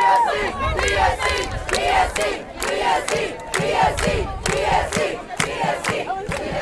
[SPEAKER 2] BSC! BSC! BSC! BSC! BSC! BSC!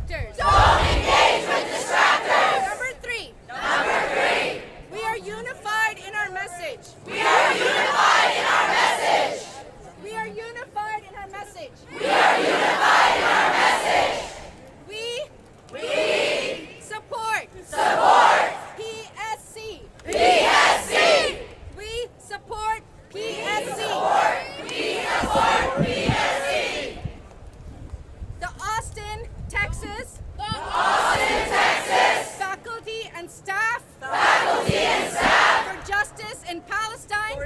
[SPEAKER 4] distractors.
[SPEAKER 2] Don't engage with distractors.
[SPEAKER 4] Number three. We are unified in our message.
[SPEAKER 2] We are unified in our message.
[SPEAKER 4] We are unified in our message.
[SPEAKER 2] We are unified in our message.
[SPEAKER 4] We support PSC.
[SPEAKER 2] PSC.
[SPEAKER 4] We support PSC.
[SPEAKER 2] We support PSC.
[SPEAKER 4] The Austin, Texas faculty and staff for justice in Palestine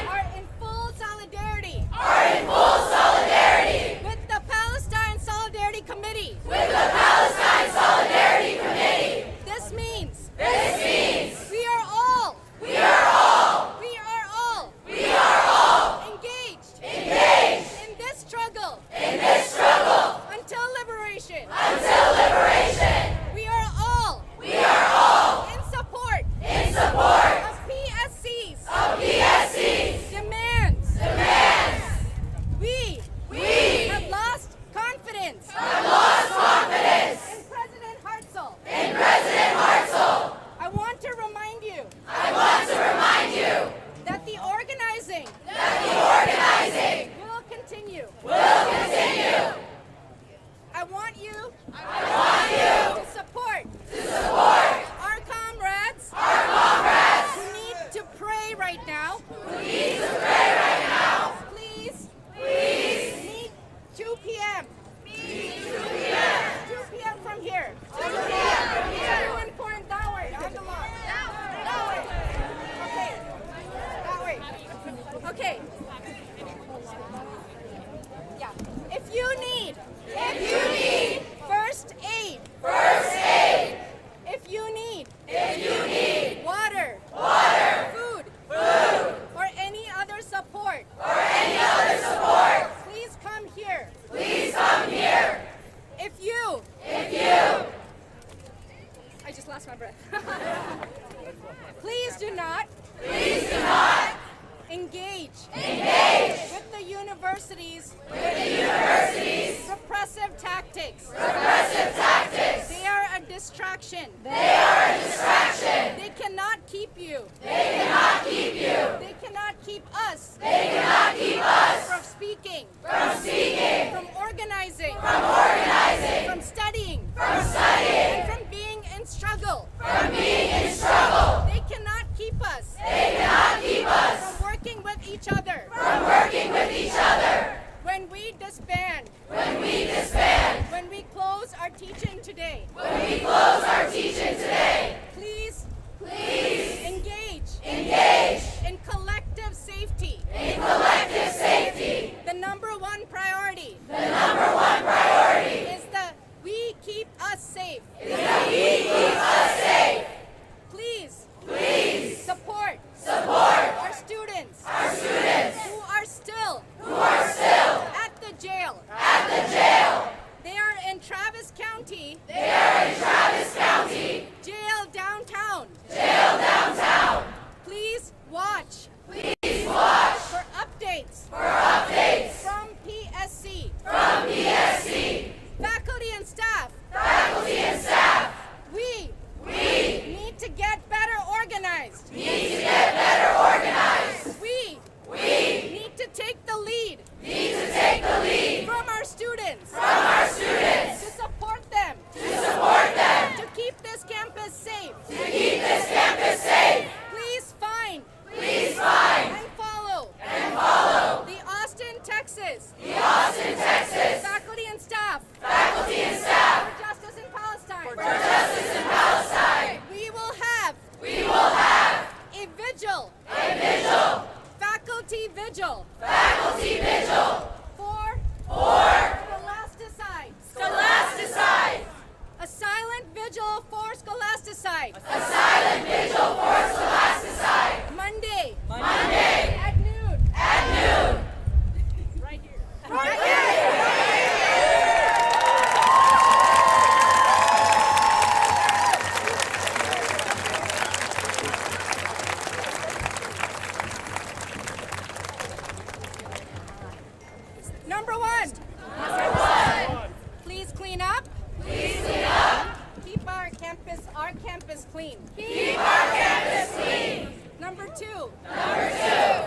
[SPEAKER 4] are in full solidarity with the Palestine Solidarity Committee. This means we are all engaged in this struggle until liberation. We are all in support of PSC's demands. We have lost confidence in President Hartzell. I want to remind you that the organizing will continue. I want you to support our comrades who need to pray right now. Please meet 2 p.m. 2 p.m. from here. 2 important that way. On the line. That way. Okay. That way. Okay. Yeah. If you need first aid. If you need water, food, or any other support, please come here. If you I just lost my breath. Please do not engage with the university's repressive tactics. They are a distraction. They cannot keep you. They cannot keep us from speaking, from organizing, from studying, and from being in struggle. They cannot keep us from working with each other. When we disband, when we close our teaching today, please engage in collective safety. The number one priority is that we keep us safe. Please support our students who are still at the jail. They are in Travis County. Jail downtown. Please watch for updates from PSC. Faculty and staff. We need to get better organized. We need to take the lead from our students. To support them. To keep this campus safe. Please find and follow the Austin, Texas faculty and staff for justice in Palestine. We will have a vigil. Faculty vigil. For Scholasticide. A silent vigil for Scholasticide. Monday. At noon. Right here. campus clean.
[SPEAKER 2] Keep our campus clean.
[SPEAKER 4] Number 2.
[SPEAKER 2] Number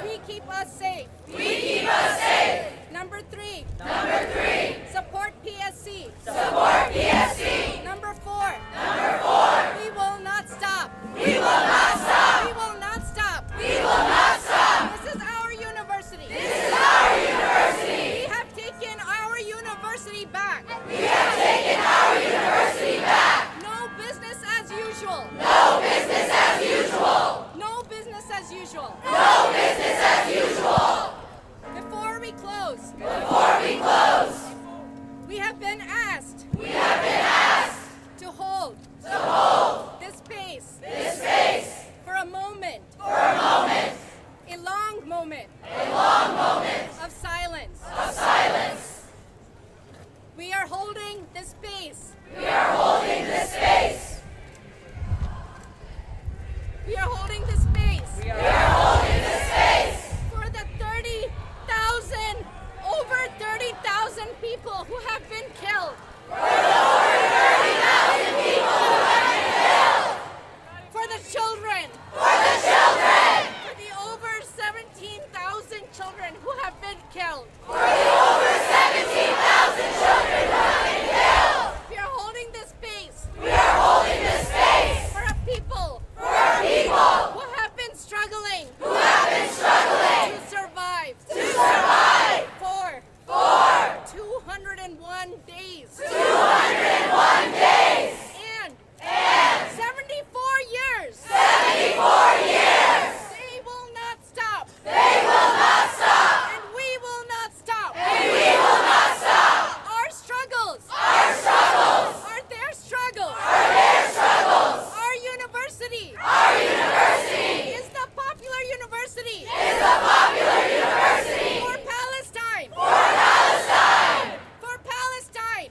[SPEAKER 2] 2.
[SPEAKER 4] We keep us safe.
[SPEAKER 2] We keep us safe.
[SPEAKER 4] Number 3.
[SPEAKER 2] Number 3.
[SPEAKER 4] Support PSC.
[SPEAKER 2] Support PSC.
[SPEAKER 4] Number 4.
[SPEAKER 2] Number 4.
[SPEAKER 4] We will not stop.
[SPEAKER 2] We will not stop.
[SPEAKER 4] We will not stop.
[SPEAKER 2] We will not stop.
[SPEAKER 4] This is our university.
[SPEAKER 2] This is our university.
[SPEAKER 4] We have taken our university back.
[SPEAKER 2] We have taken our university back.
[SPEAKER 4] No business as usual.
[SPEAKER 2] No business as usual.
[SPEAKER 4] No business as usual.
[SPEAKER 2] No business as usual.
[SPEAKER 4] Before we close, we have been asked to hold this space for a moment, a long moment of silence. We are holding this space. We are holding this space for the 30,000, over 30,000 people who have been killed. For the children. For the over 17,000 children who have been killed. We are holding this space. For a people. Who have been struggling. To survive. For 201 days. And 74 years. They will not stop. And we will not stop. Our struggles. Are their struggles. Our university. Is the popular university. For Palestine. For Palestine.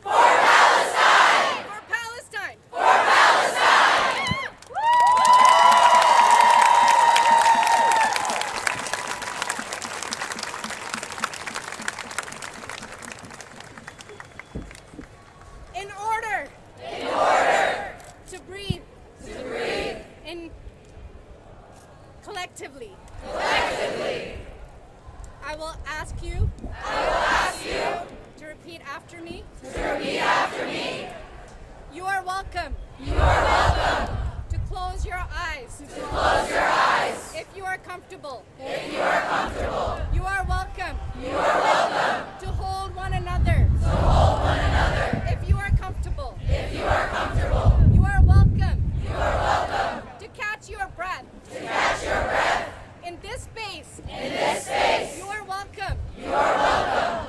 [SPEAKER 4] In order to breathe in collectively, I will ask you to repeat after me. You are welcome. To close your eyes. If you are comfortable. You are welcome. To hold one another. If you are comfortable. You are welcome. To catch your breath. In this space. You are welcome.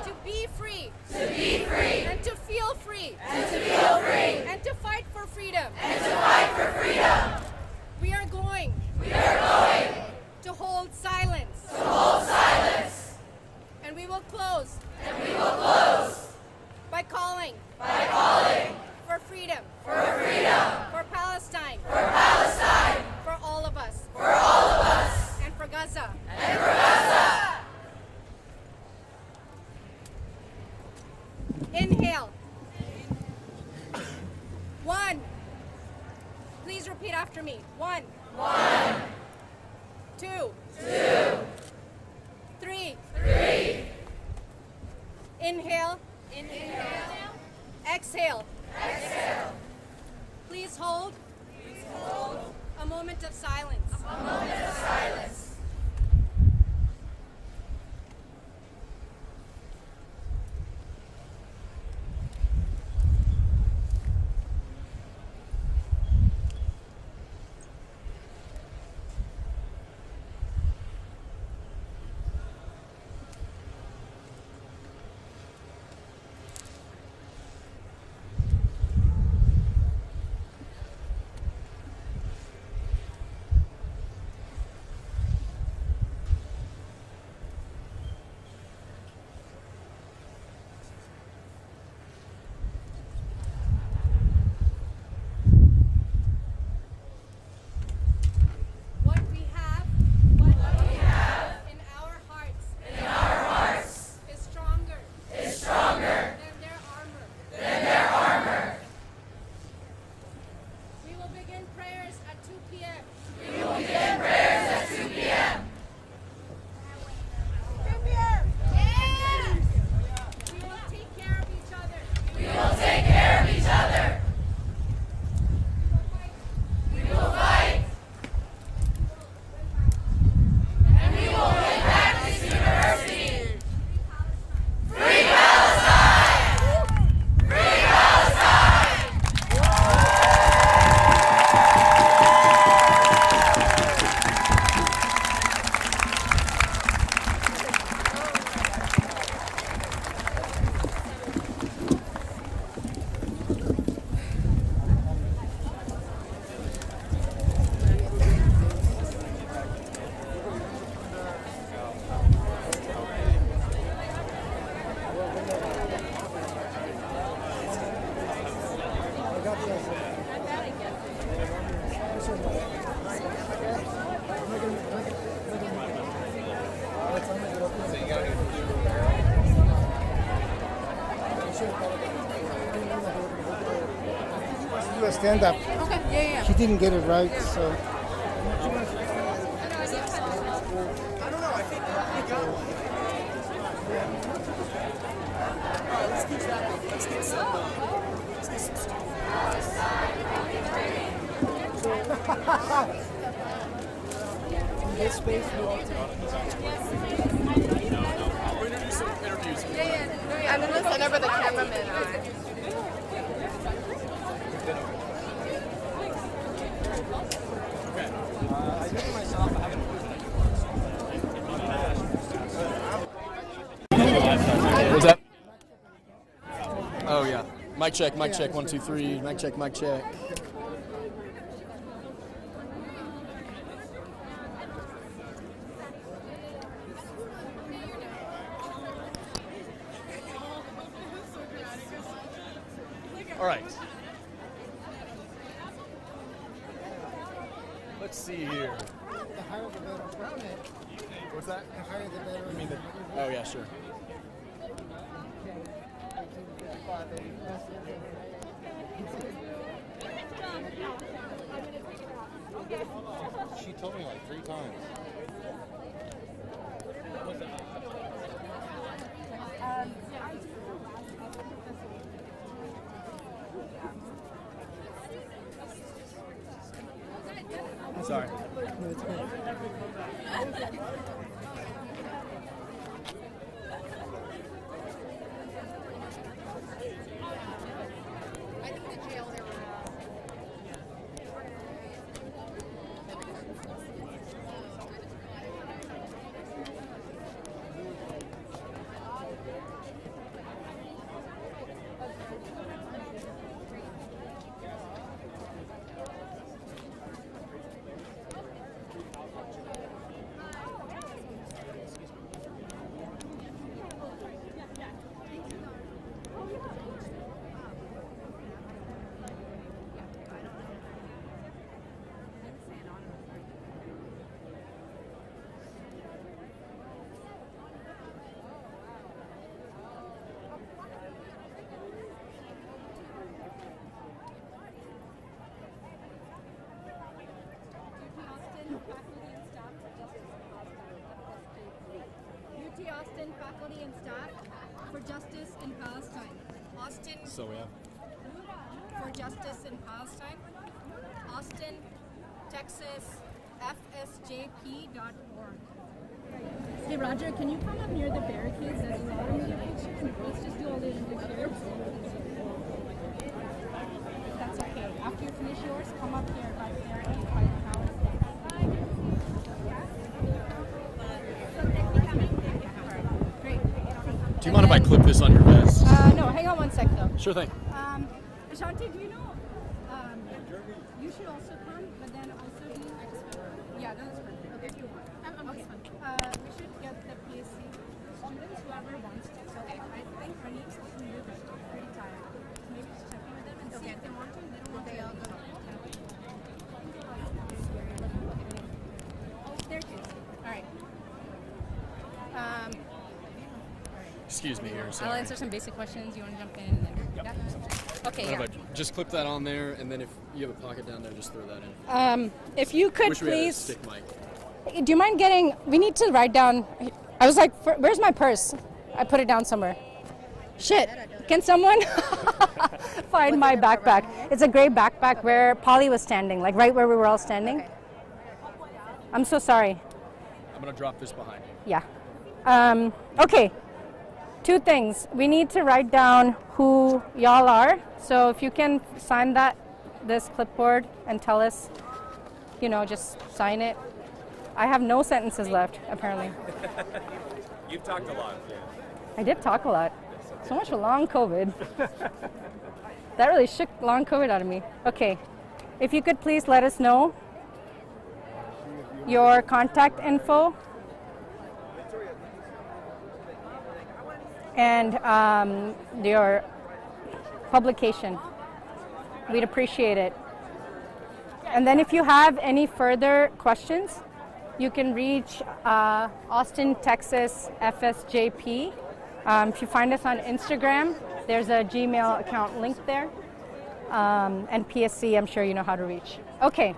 [SPEAKER 4] To be free. And to feel free. And to fight for freedom. We are going to hold silence. And we will close by calling for freedom. For Palestine. For all of us. And for Gaza. Inhale. 1. Please repeat after me. 1. 2. 3. Inhale. Exhale. Please hold a moment of silence.
[SPEAKER 10] do a stand-up.
[SPEAKER 4] Okay, yeah.
[SPEAKER 10] He didn't get it right, so.
[SPEAKER 6] I don't know. I think you got one. All right, let's teach that one. Let's get some stuff.
[SPEAKER 10] This space, we all take.
[SPEAKER 1] We're going to do some interviews.
[SPEAKER 4] I'm in the center where the cameramen are.
[SPEAKER 1] I think myself, I haven't. What's that? Oh, yeah. Mic check, 1, 2, 3. Mic check, mic check. All right. Let's see here.
[SPEAKER 10] The higher the better.
[SPEAKER 1] What's that?
[SPEAKER 10] The higher the better.
[SPEAKER 1] You mean the? Oh yeah, sure.
[SPEAKER 11] She told me like 3 times.
[SPEAKER 1] Sorry.
[SPEAKER 12] Austin faculty and staff for justice in Palestine. Austin
[SPEAKER 1] So yeah.
[SPEAKER 12] for justice in Palestine. Austin, Texas, fsjp.org. Hey Roger, can you come up near the barricades? There's a lot of media pictures. Let's just do all the interviews here. That's okay. After you finish yours, come up here by the barricade by the house.
[SPEAKER 1] Do you mind if I clip this on your vest?
[SPEAKER 12] No, hang on one sec though.
[SPEAKER 1] Sure thing.
[SPEAKER 12] Chanting, do you know? You should also come, but then also do. Yeah, that's perfect. Okay, if you want. Okay. We should get the PSC. Whoever wants to. So I think Ranit's pretty tired. Maybe just check in with them and see if they want to. They don't want to. They all go. There too. All right.
[SPEAKER 1] Excuse me here.
[SPEAKER 12] I'll
[SPEAKER 1] Sorry.
[SPEAKER 12] answer some basic questions. You want to jump in? And then,
[SPEAKER 1] Yep.
[SPEAKER 12] Yeah? Okay,
[SPEAKER 1] How
[SPEAKER 12] yeah.
[SPEAKER 1] about just clip that on there, and then if you have a pocket down there, just throw that in.
[SPEAKER 12] If you could
[SPEAKER 1] Wish we had a
[SPEAKER 12] please,
[SPEAKER 1] stick mic.
[SPEAKER 12] do you mind getting, we need to write down, I was like, where's my purse? I put it down somewhere. Shit, can someone find my backpack? It's a gray backpack where Polly was standing, like right where we were all standing. I'm so sorry.
[SPEAKER 1] I'm gonna drop this behind you.
[SPEAKER 12] Yeah. Okay. 2 things. We need to write down who y'all are. So if you can sign this clipboard and tell us, just sign it. I have no sentences left, apparently.
[SPEAKER 11] You've talked a lot.
[SPEAKER 12] I did talk a lot. So much for long COVID. That really shook long COVID out of me. Okay. If you could please let us know your contact info and your publication. We'd appreciate it. And then if you have any further questions, you can reach Austin, Texas, FSJP. If you find us on Instagram, there's a Gmail account linked there. And PSC, I'm sure you know how to reach. Okay,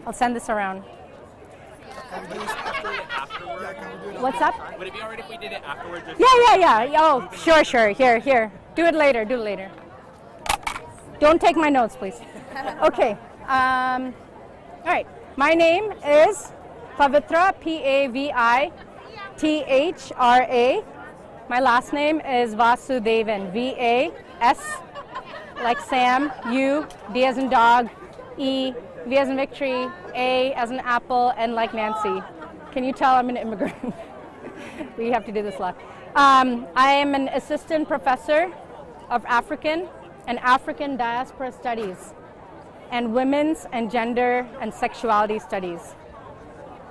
[SPEAKER 12] I'll send this around. What's up?
[SPEAKER 1] Would it be alright if we did it afterwards?
[SPEAKER 12] Yeah. Oh, sure. Here. Do it later. Don't take my notes, please. Okay. All right. My name is Pavitra, Pavithra. My last name is Vasudevan, V-A-S, like Sam, U, D as in dog, E, V as in victory, A as in apple, and like Nancy. Can you tell I'm an immigrant? We have to do this a lot. I am an assistant professor of African and African diaspora studies and women's and gender and sexuality studies.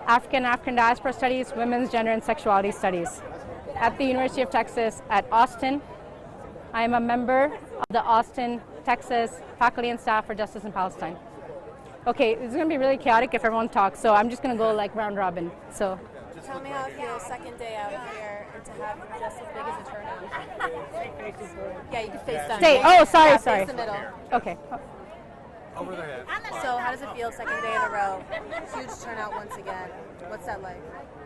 [SPEAKER 12] African diaspora studies, women's gender and sexuality studies at the University of Texas at Austin. I am a member of the Austin, Texas Faculty and Staff for Justice in Palestine. Okay, this is going to be really chaotic if everyone talks, so I'm just going to go like round robin. So,
[SPEAKER 13] tell me how it feels second day out here and to have just as big as a turnout. Yeah, you can FaceTime.
[SPEAKER 12] Stay. Oh, sorry.
[SPEAKER 13] Face the middle.
[SPEAKER 12] Okay.
[SPEAKER 11] Over their head.
[SPEAKER 13] So how does it feel second day in a row? Huge turnout once again. What's that like?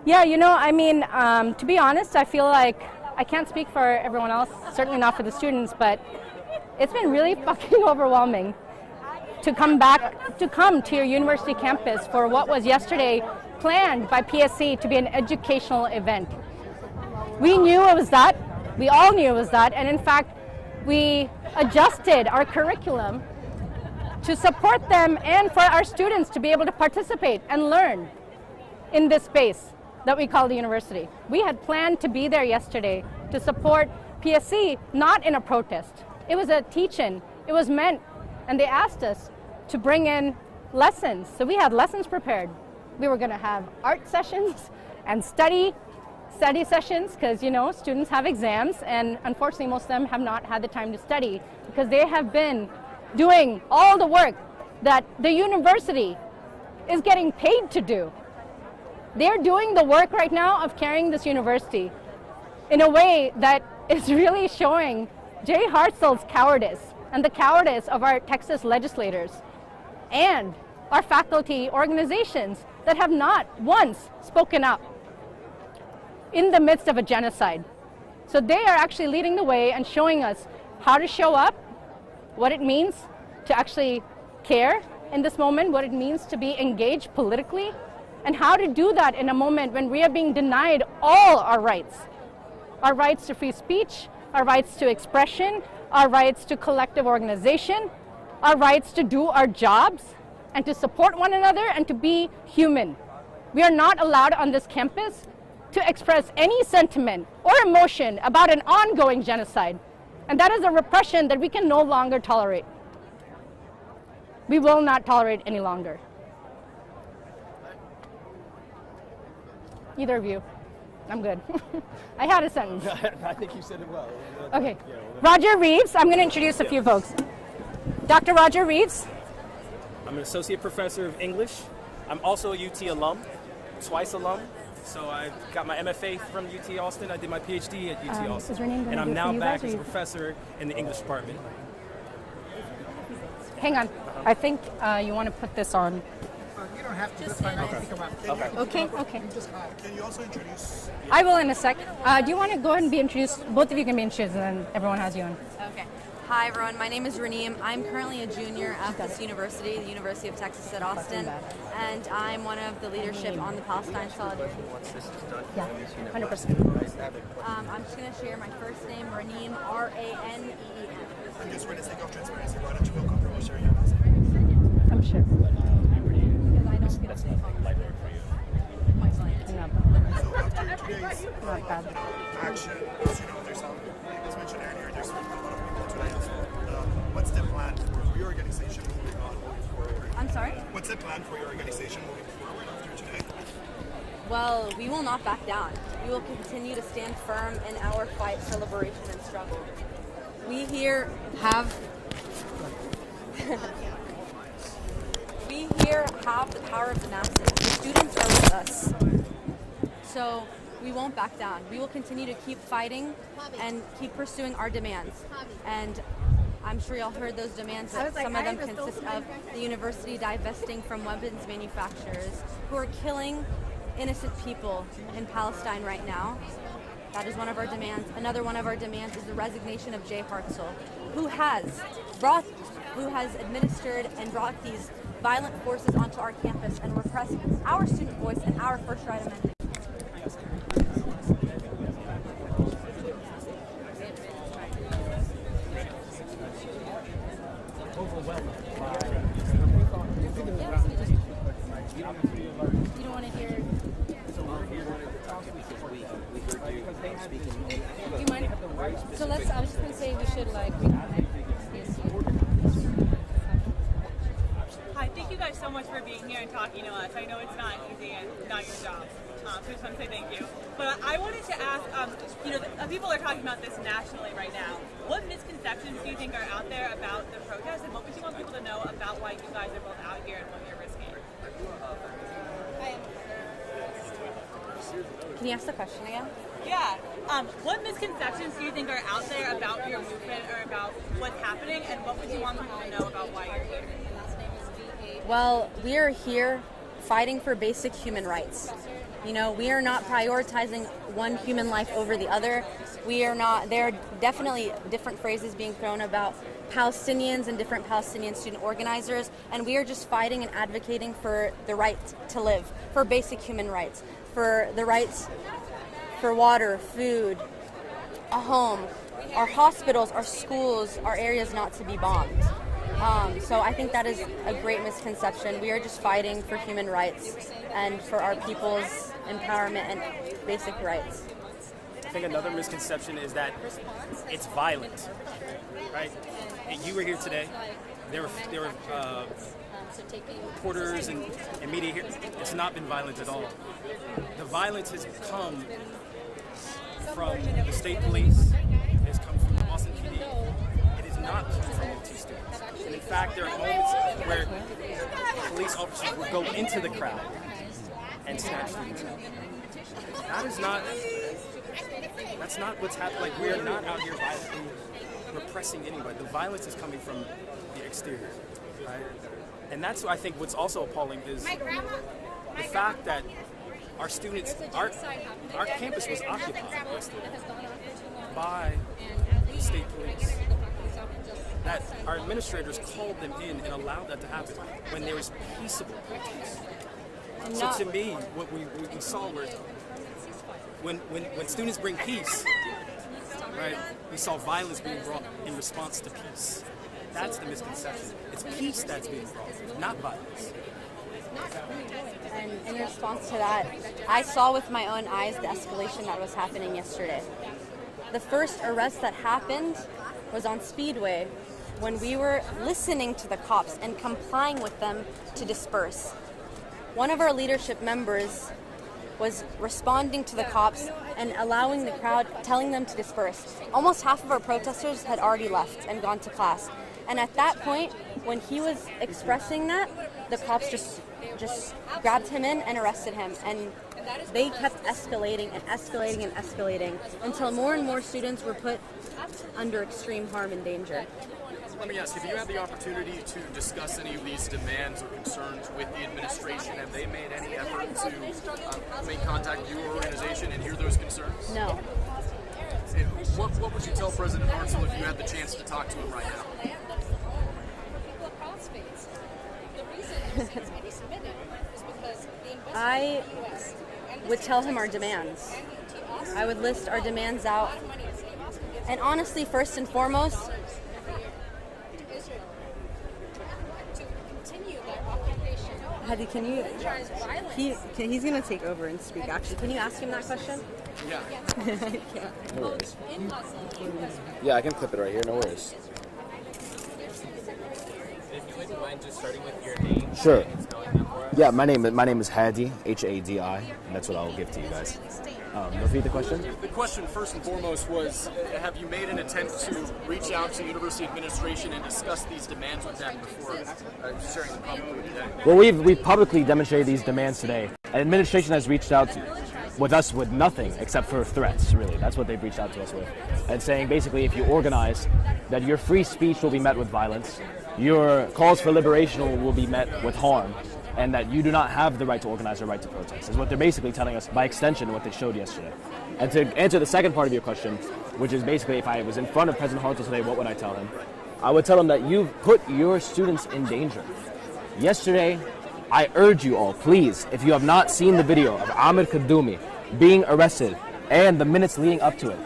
[SPEAKER 12] Yeah, to be honest, I feel like I can't speak for everyone else, certainly not for the students, but it's been really fucking overwhelming to come to your university campus for what was yesterday planned by PSC to be an educational event. We knew it was that. We all knew it was that. And in fact, we adjusted our curriculum to support them and for our students to be able to participate and learn in this space that we call the university. We had planned to be there yesterday to support PSC, not in a protest. It was a teach-in. It was meant, and they asked us to bring in lessons. So we had lessons prepared. We were going to have art sessions and study sessions because, students have exams, and unfortunately most of them have not had the time to study because they have been doing all the work that the university is getting paid to do. They're doing the work right now of carrying this university in a way that is really showing Jay Hartzell's cowardice and the cowardice of our Texas legislators and our faculty organizations that have not once spoken up in the midst of a genocide. So they are actually leading the way and showing us how to show up, what it means to actually care in this moment, what it means to be engaged politically, and how to do that in a moment when we are being denied all our rights to free speech, our rights to expression, our rights to collective organization, our rights to do our jobs and to support one another and to be human. We are not allowed on this campus to express any sentiment or emotion about an ongoing genocide. And that is a repression that we can no longer tolerate. We will not tolerate any longer. Either of you. I'm good. I had a sentence.
[SPEAKER 6] I think you said it well.
[SPEAKER 12] Okay. Roger Reeves. I'm going to introduce a few folks. Dr. Roger Reeves.
[SPEAKER 14] I'm an associate professor of English. I'm also a UT alum, twice alum. So I got my MFA from UT Austin. I did my PhD at UT Austin. And I'm now back as a professor in the English department.
[SPEAKER 12] Hang on. I think you want to put this on.
[SPEAKER 10] You don't have to. Just fine.
[SPEAKER 12] Okay.
[SPEAKER 6] Can you also introduce?
[SPEAKER 12] I will in a sec. Do you want to go ahead and be introduced? Both of you can be introduced, and then everyone has you on.
[SPEAKER 13] Okay. Hi, everyone. My name is Raneem. I'm currently a junior at this university, the University of Texas at Austin, and I'm one of the leadership on the Palestine Solidarity.
[SPEAKER 12] Yeah, 100%.
[SPEAKER 13] I'm just going to share my first name, Raneem, R-A-N-E-E-M.
[SPEAKER 6] And just for the sake of transparency, why don't you feel comfortable sharing your last name?
[SPEAKER 12] I'm sure.
[SPEAKER 13] Because I don't get a safe phone.
[SPEAKER 6] So after today's action, as you know, there's some, as mentioned earlier, there's a lot of people tonight as well. What's the plan for your organization moving forward?
[SPEAKER 13] I'm sorry?
[SPEAKER 6] What's the plan for your organization moving forward after today?
[SPEAKER 13] Well, we will not back down. We will continue to stand firm in our fight for liberation and struggle. We here have the power of the masses. The students are with us. So we won't back down. We will continue to keep fighting and keep pursuing our demands. And I'm sure y'all heard those demands. That some of them consist of the university divesting from weapons manufacturers who are killing innocent people in Palestine right now. That is one of our demands. Another one of our demands is the resignation of Jay Hartzell, who has administered and brought these violent forces onto our campus and repressed our student voice and our First Right Amendment.
[SPEAKER 12] You don't want to hear. Do you mind? So I was just going to say we should like reconnect.
[SPEAKER 15] Hi, thank you guys so much for being here and talking to us. I know it's not easy and not your job. So I just want to say thank you. But I wanted to ask, people are talking about this nationally right now. What misconceptions do you think are out there about the protest, and what would you want people to know about why you guys are both out here and what you're risking?
[SPEAKER 13] Can you ask the question again?
[SPEAKER 15] Yeah. What misconceptions do you think are out there about your movement or about what's happening, and what would you want people to know about why you're here?
[SPEAKER 13] Well, we are here fighting for basic human rights. You know, we are not prioritizing one human life over the other. We are not, there are definitely different phrases being thrown about Palestinians and different Palestinian student organizers, and we are just fighting and advocating for the right to live, for basic human rights, for the rights for water, food, a home, our hospitals, our schools, our areas not to be bombed. So I think that is a great misconception. We are just fighting for human rights and for our people's empowerment and basic rights.
[SPEAKER 14] I think another misconception is that it's violent, right? And you were here today. There were reporters and media here. It's not been violent at all. The violence has come from the state police. It has come from the Austin PD. It has not come from UT students. And in fact, there are moments where police officers will go into the crowd and snatch students out. That's not what's happening. Like, we are not out here violently repressing anybody. The violence is coming from the exterior, right? And that's, I think, what's also appalling is the fact that our students, our campus was occupied yesterday by the state police. That our administrators called them in and allowed that to happen when there was peaceable protests. So to me, what we saw was when students bring peace, right, we saw violence being brought in response to peace. That's the misconception. It's peace that's being brought, not violence.
[SPEAKER 13] And in response to that, I saw with my own eyes the escalation that was happening yesterday. The first arrest that happened was on Speedway when we were listening to the cops and complying with them to disperse. One of our leadership members was responding to the cops and allowing the crowd, telling them to disperse. Almost half of our protesters had already left and gone to class. And at that point, when he was expressing that, the cops just grabbed him in and arrested him. And they kept escalating and escalating and escalating until more and more students were put under extreme harm and danger.
[SPEAKER 1] Let me ask, have you had the opportunity to discuss any of these demands or concerns with the administration? Have they made any effort to make contact with your organization and hear those concerns?
[SPEAKER 13] No.
[SPEAKER 1] What would you tell President Hartzell if you had the chance to talk to him right now?
[SPEAKER 13] I would tell him our demands. I would list our demands out. And honestly, first and foremost, Hadi, can you? He's gonna take over and speak. Actually, can you ask him that question?
[SPEAKER 1] Yeah.
[SPEAKER 11] No worries. Yeah, I can clip it right here. No worries.
[SPEAKER 16] If you wouldn't mind just starting with your name.
[SPEAKER 11] Sure. Yeah, my name is Hadi, Hadi, and that's what I'll give to you guys. Repeat the question.
[SPEAKER 1] The question, first and foremost, was: have you made an attempt to reach out to university administration and discuss these demands with them before sharing them publicly today?
[SPEAKER 11] Well, we've publicly demonstrated these demands today. And administration has reached out to with nothing except for threats, really. That's what they've reached out to us with. And saying basically if you organize, that your free speech will be met with violence, your calls for liberation will be met with harm, and that you do not have the right to organize or right to protest, is what they're basically telling us by extension what they showed yesterday. And to answer the second part of your question, which is basically if I was in front of President Hartzell today, what would I tell him? I would tell him that you've put your students in danger. Yesterday, I urge you all, please, if you have not seen the video of Amir Kaddoumi being arrested and the minutes leading up to it,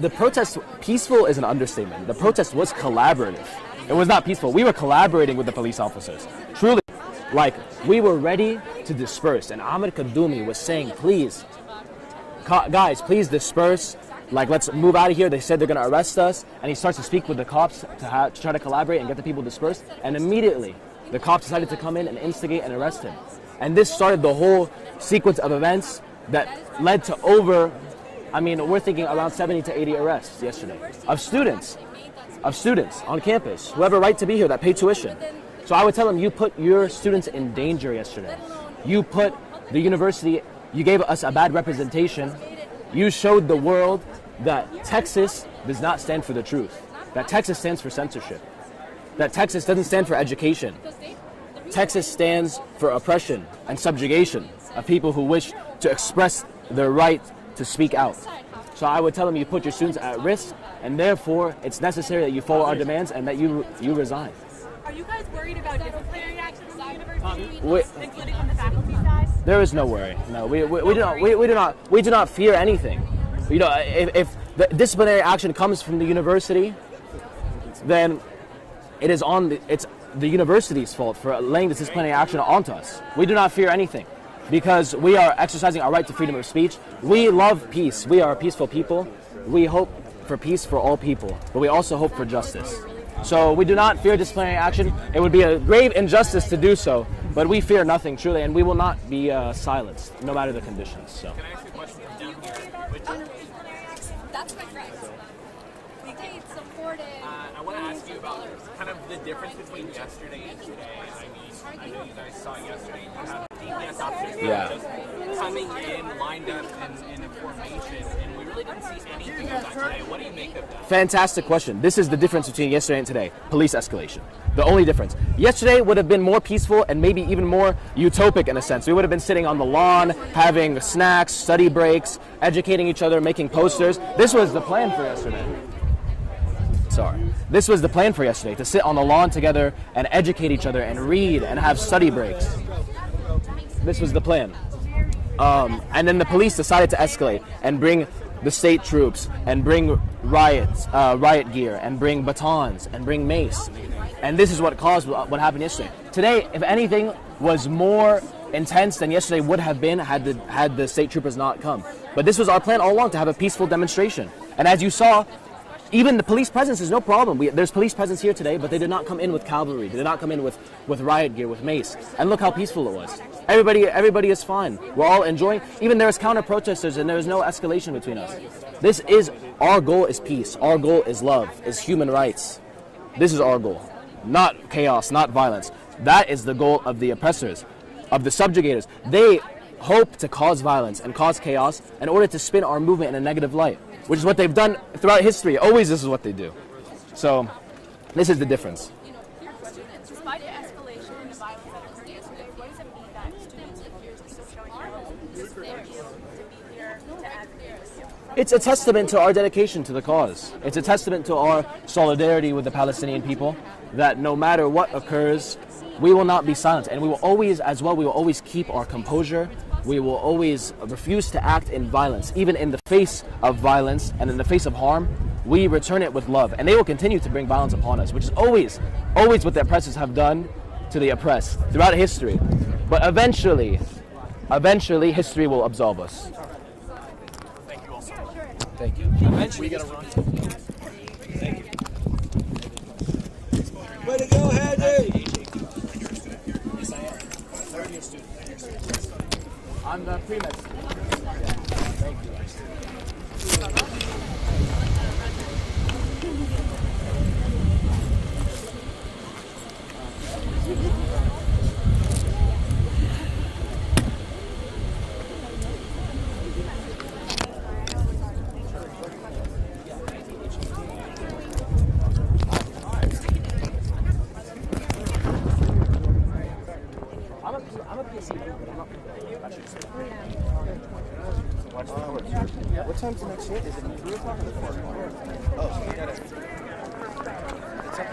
[SPEAKER 11] the protest, peaceful is an understatement. The protest was collaborative. It was not peaceful. We were collaborating with the police officers. Truly, like, we were ready to disperse. And Amir Kaddoumi was saying, please, guys, please disperse. Like, let's move out of here. They said they're going to arrest us. And he starts to speak with the cops to try to collaborate and get the people dispersed. And immediately, the cops decided to come in and instigate and arrest him. And this started the whole sequence of events that led to we're thinking around 70 to 80 arrests yesterday of students on campus who have a right to be here that pay tuition. So I would tell them, you put your students in danger yesterday. You put the university, you gave us a bad representation. You showed the world that Texas does not stand for the truth, that Texas stands for censorship, that Texas doesn't stand for education. Texas stands for oppression and subjugation of people who wish to express their right to speak out. So I would tell them you put your students at risk, and therefore it's necessary that you follow our demands and that you resign.
[SPEAKER 15] Are you guys worried about disciplinary action from the university, including from the faculty side?
[SPEAKER 11] There is no worry. No, we do not fear anything. You know, if the disciplinary action comes from the university, then it's the university's fault for laying this disciplinary action onto us. We do not fear anything, because we are exercising our right to freedom of speech. We love peace. We are a peaceful people. We hope for peace for all people, but we also hope for justice. So we do not fear disciplinary action. It would be a grave injustice to do so, but we fear nothing, truly, and we will not be silenced, no matter the conditions. So.
[SPEAKER 16] Can I ask you a question from down here?
[SPEAKER 4] That's my friend. They supported.
[SPEAKER 16] I want to ask you about kind of the difference between yesterday and today. I know you guys saw yesterday. You have DPS officers just coming in, lined up in a formation, and we really didn't see anything of that today. What do you make of that?
[SPEAKER 11] Fantastic question. This is the difference between yesterday and today. Police escalation. The only difference. Yesterday would have been more peaceful and maybe even more utopic in a sense. We would have been sitting on the lawn, having snacks, study breaks, educating each other, making posters. This was the plan for yesterday. This was the plan for yesterday, to sit on the lawn together and educate each other and read and have study breaks. This was the plan. And then the police decided to escalate and bring the state troops and bring riot gear and bring batons and bring mace. And this is what caused what happened yesterday. Today, if anything, was more intense than yesterday would have been had the state troopers not come. But this was our plan all along, to have a peaceful demonstration. And as you saw, even the police presence is no problem. There's police presence here today, but they did not come in with cavalry. They did not come in with riot gear, with mace. And look how peaceful it was. Everybody is fine. We're all enjoying. Even there's counter-protesters, and there's no escalation between us. Our goal is peace. Our goal is love, is human rights. This is our goal. Not chaos, not violence. That is the goal of the oppressors, of the subjugators. They hope to cause violence and cause chaos in order to spin our movement in a negative light, which is what they've done throughout history. Always this is what they do. So this is the difference.
[SPEAKER 4] Despite the escalation and the violence that occurred yesterday, what does it mean that students appear to still showing their willingness to be here to advocate?
[SPEAKER 11] It's a testament to our dedication to the cause. It's a testament to our solidarity with the Palestinian people, that no matter what occurs, we will not be silent, and we will always keep our composure. We will always refuse to act in violence. Even in the face of violence and in the face of harm, we return it with love. And they will continue to bring violence upon us, which is always what the oppressors have done to the oppressed throughout history. But eventually, history will absolve us.
[SPEAKER 16] Thank you all so much.
[SPEAKER 11] Thank you.
[SPEAKER 16] Eventually, we got to run.
[SPEAKER 11] Thank you.
[SPEAKER 9] Way to go, Hadi!
[SPEAKER 16] Yes, I am. Third-year student.
[SPEAKER 11] I'm the pre-med student. Thank you.
[SPEAKER 6] What time's the next hit? Is it 3 o'clock or 4 o'clock? Oh, so we got it. It's up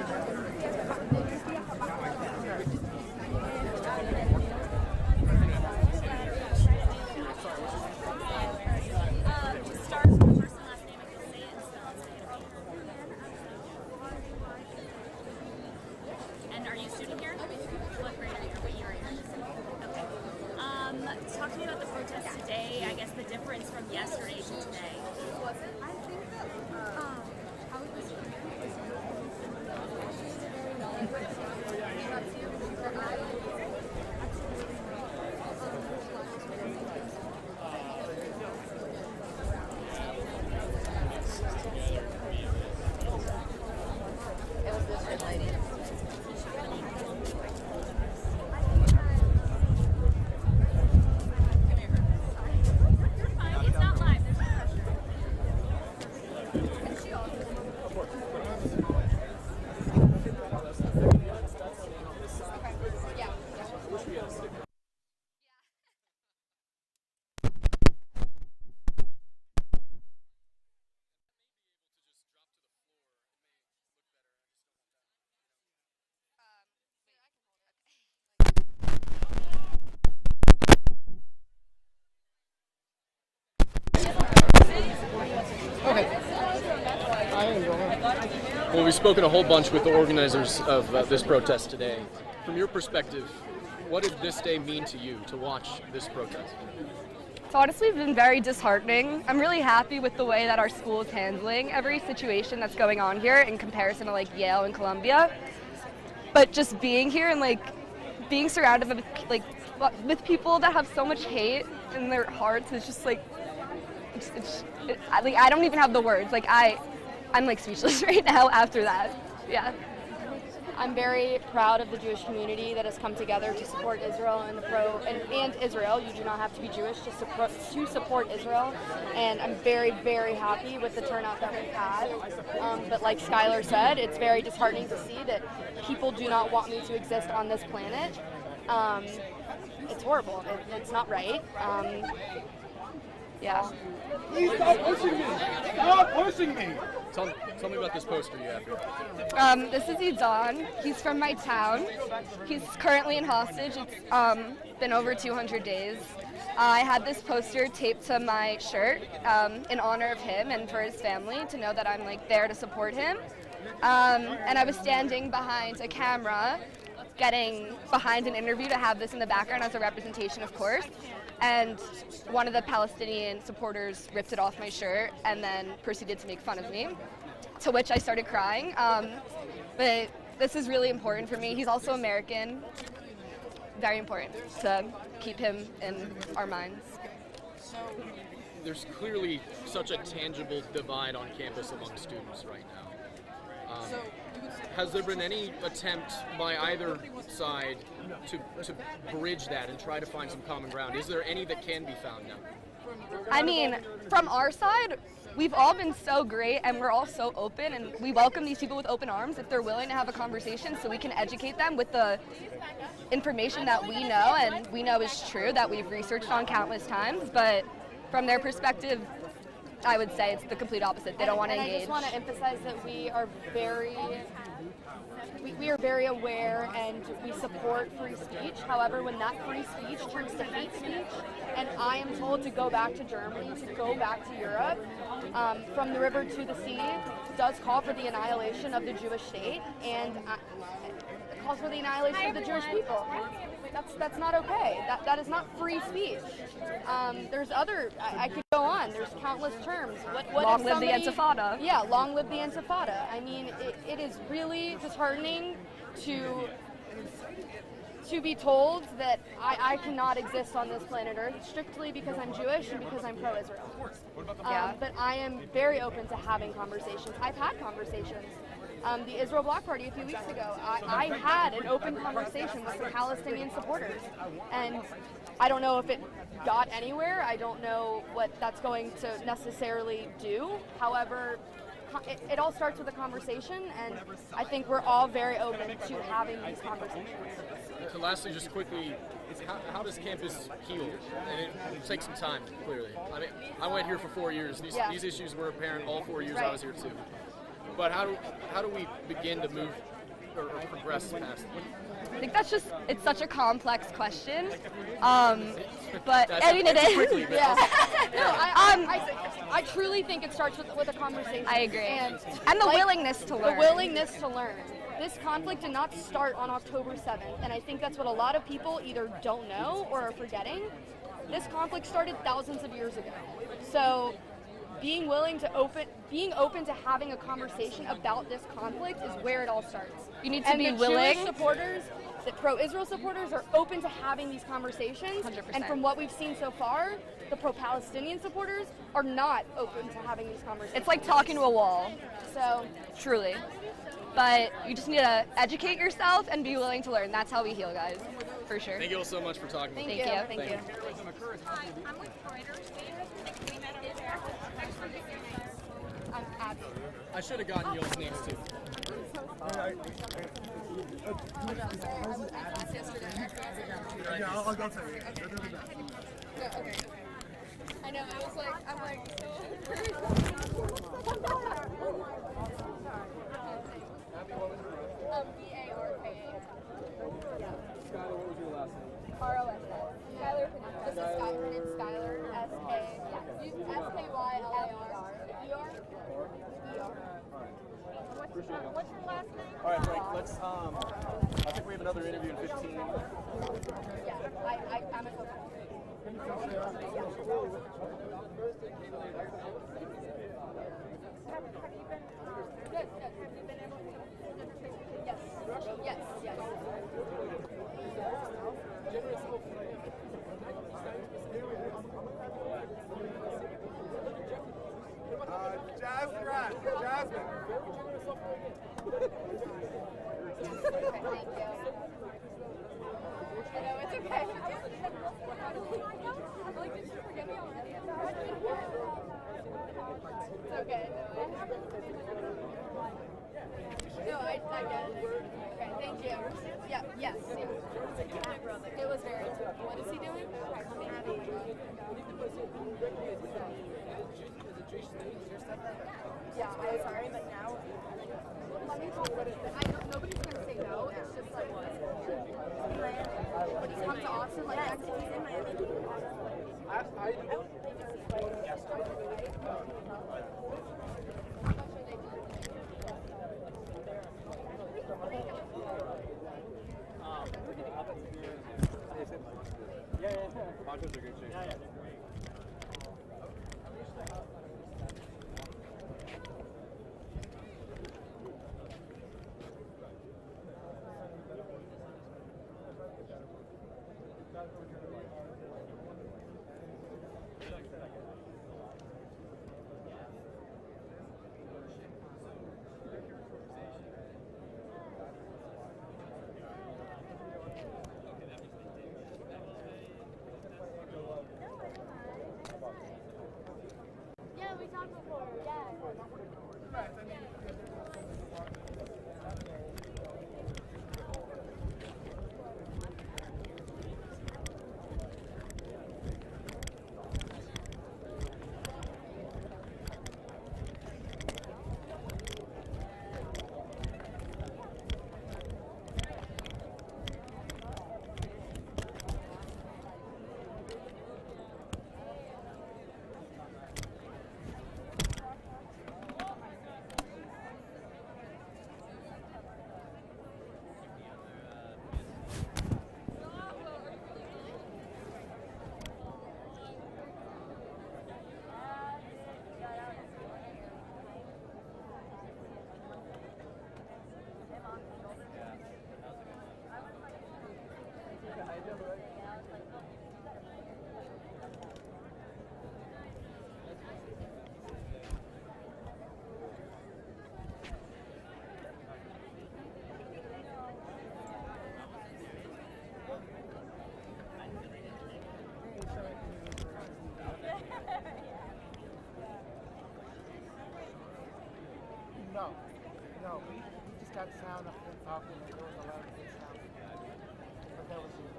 [SPEAKER 2] And are you a student here? What grade are you? What year are you? Okay. Talk to me about the protest today. I guess the difference from yesterday to today.
[SPEAKER 12] I think that how it was
[SPEAKER 13] It was this red lady.
[SPEAKER 2] It's not live. There's no pressure.
[SPEAKER 1] Well, we've spoken a whole bunch with the organizers of this protest today. From your perspective, what did this day mean to you to watch this protest?
[SPEAKER 17] It's honestly been very disheartening. I'm really happy with the way that our school is handling every situation that's going on here in comparison to like Yale and Columbia. But just being here and like being surrounded with people that have so much hate in their hearts is just like, I don't even have the words. Like I'm like speechless right now after that. Yeah.
[SPEAKER 13] I'm very proud of the Jewish community that has come together to support Israel and and Israel. You do not have to be Jewish to support Israel, and I'm very, very happy with the turnout that we've had. But like Skylar said, it's very disheartening to see that people do not want me to exist on this planet. It's horrible. It's not right. Yeah.
[SPEAKER 6] Please stop pushing me! Stop pushing me!
[SPEAKER 1] Tell me about this poster you have here.
[SPEAKER 17] This is Idan. He's from my town. He's currently in hostage. It's been over 200 days. I had this poster taped to my shirt in honor of him and for his family, to know that I'm like there to support him. And I was standing behind a camera, getting behind an interview to have this in the background as a representation, of course. And one of the Palestinian supporters ripped it off my shirt and then proceeded to make fun of me, to which I started crying. But this is really important for me. He's also American. Very important to keep him in our minds.
[SPEAKER 1] There's clearly such a tangible divide on campus among students right now. Has there been any attempt by either side to bridge that and try to find some common ground? Is there any that can be found now?
[SPEAKER 17] I mean, from our side, we've all been so great and we're all so open, and we welcome these people with open arms if they're willing to have a conversation so we can educate them with the information that we know and we know is true, that we've researched on countless times. But from their perspective, I would say it's the complete opposite. They don't want to engage.
[SPEAKER 13] I just want to emphasize that we are very aware and we support free speech. However, when that free speech turns to hate speech, and I am told to go back to Germany, to go back to Europe, from the river to the sea, does call for the annihilation of the Jewish state, and it calls for the annihilation of the Jewish people. That's not okay. That is not free speech. There's other, I could go on, there's countless terms. What
[SPEAKER 17] long live the Intifada.
[SPEAKER 13] Yeah, long live the Intifada. I mean, it is really disheartening to be told that I cannot exist on this planet Earth strictly because I'm Jewish and because I'm pro-Israel. But I am very open to having conversations. I've had conversations. The Israel Bloc Party a few weeks ago, I had an open conversation with some Palestinian supporters, and I don't know if it got anywhere. I don't know what that's going to necessarily do. However,
[SPEAKER 18] it all starts with a conversation, and I think we're all very open to having these conversations.
[SPEAKER 19] And lastly, just quickly, how does campus heal? And it takes some time, clearly. I mean, I went here for 4 years. These issues were apparent all 4 years I was here too. But how do we begin to move or progress past it?
[SPEAKER 17] I think it's such a complex question. But I mean, it is.
[SPEAKER 18] Quickly, no, I truly think it starts with a conversation.
[SPEAKER 17] I agree.
[SPEAKER 18] And
[SPEAKER 17] the willingness to learn.
[SPEAKER 18] The willingness to learn. This conflict did not start on October 7th, and I think that's what a lot of people either don't know or are forgetting. This conflict started thousands of years ago. So being open to having a conversation about this conflict is where it all starts.
[SPEAKER 17] You need to be willing.
[SPEAKER 18] Jewish supporters, the pro-Israel supporters are open to having these conversations.
[SPEAKER 17] 100%.
[SPEAKER 18] And from what we've seen so far, the pro-Palestinian supporters are not open to having these conversations.
[SPEAKER 17] It's like talking to a wall.
[SPEAKER 18] So
[SPEAKER 17] truly. But you just need to educate yourself and be willing to learn. That's how we heal, guys. For sure.
[SPEAKER 19] Thank you all so much for talking.
[SPEAKER 17] Thank you.
[SPEAKER 18] Thank you.
[SPEAKER 3] Hi, I'm with Reuters. We met over there. Thanks for being here.
[SPEAKER 18] I'm Abby.
[SPEAKER 19] I should have gotten y'all's names too.
[SPEAKER 6] Yeah, I'll go tell you.
[SPEAKER 18] Okay. I know, I'm like B-A-R-K-A.
[SPEAKER 19] Skylar, what was your last name?
[SPEAKER 18] R-O-S-S. Skylar Panetta. This is Skylar, and it's Skylar, S-K-Y-L-A-R.
[SPEAKER 3] What's your last name?
[SPEAKER 19] All right, Frank, let's, I think we have another interview in 15.
[SPEAKER 18] Yeah, I'm a co-founder. Good. Have you been able to? Yes.
[SPEAKER 9] Jasmine.
[SPEAKER 18] Okay, thank you. I know, it's okay. I'm like, did you forget me already? It's okay. No, I get it. Okay, thank you. Yeah, yes. My brother. It was very tough. What is he doing? Yeah, I'm sorry, but now let me talk about it. Nobody's gonna say no. It's just like when you come to Austin, like next week in Miami.
[SPEAKER 10] that sound of him talking. There was a lot of good sound. But that was it.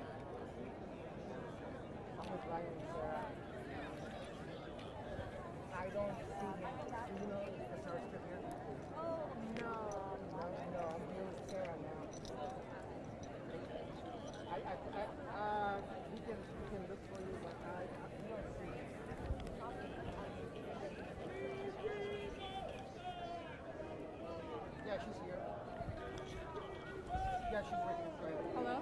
[SPEAKER 10] I'm with Ryan and Sarah. I don't see him. Do you know if the Sarah's still here? Oh, no. No, I'm here with Sarah now. We can look for you, but I don't see him. Yeah, she's here. Yeah, she's right here.
[SPEAKER 18] Hello?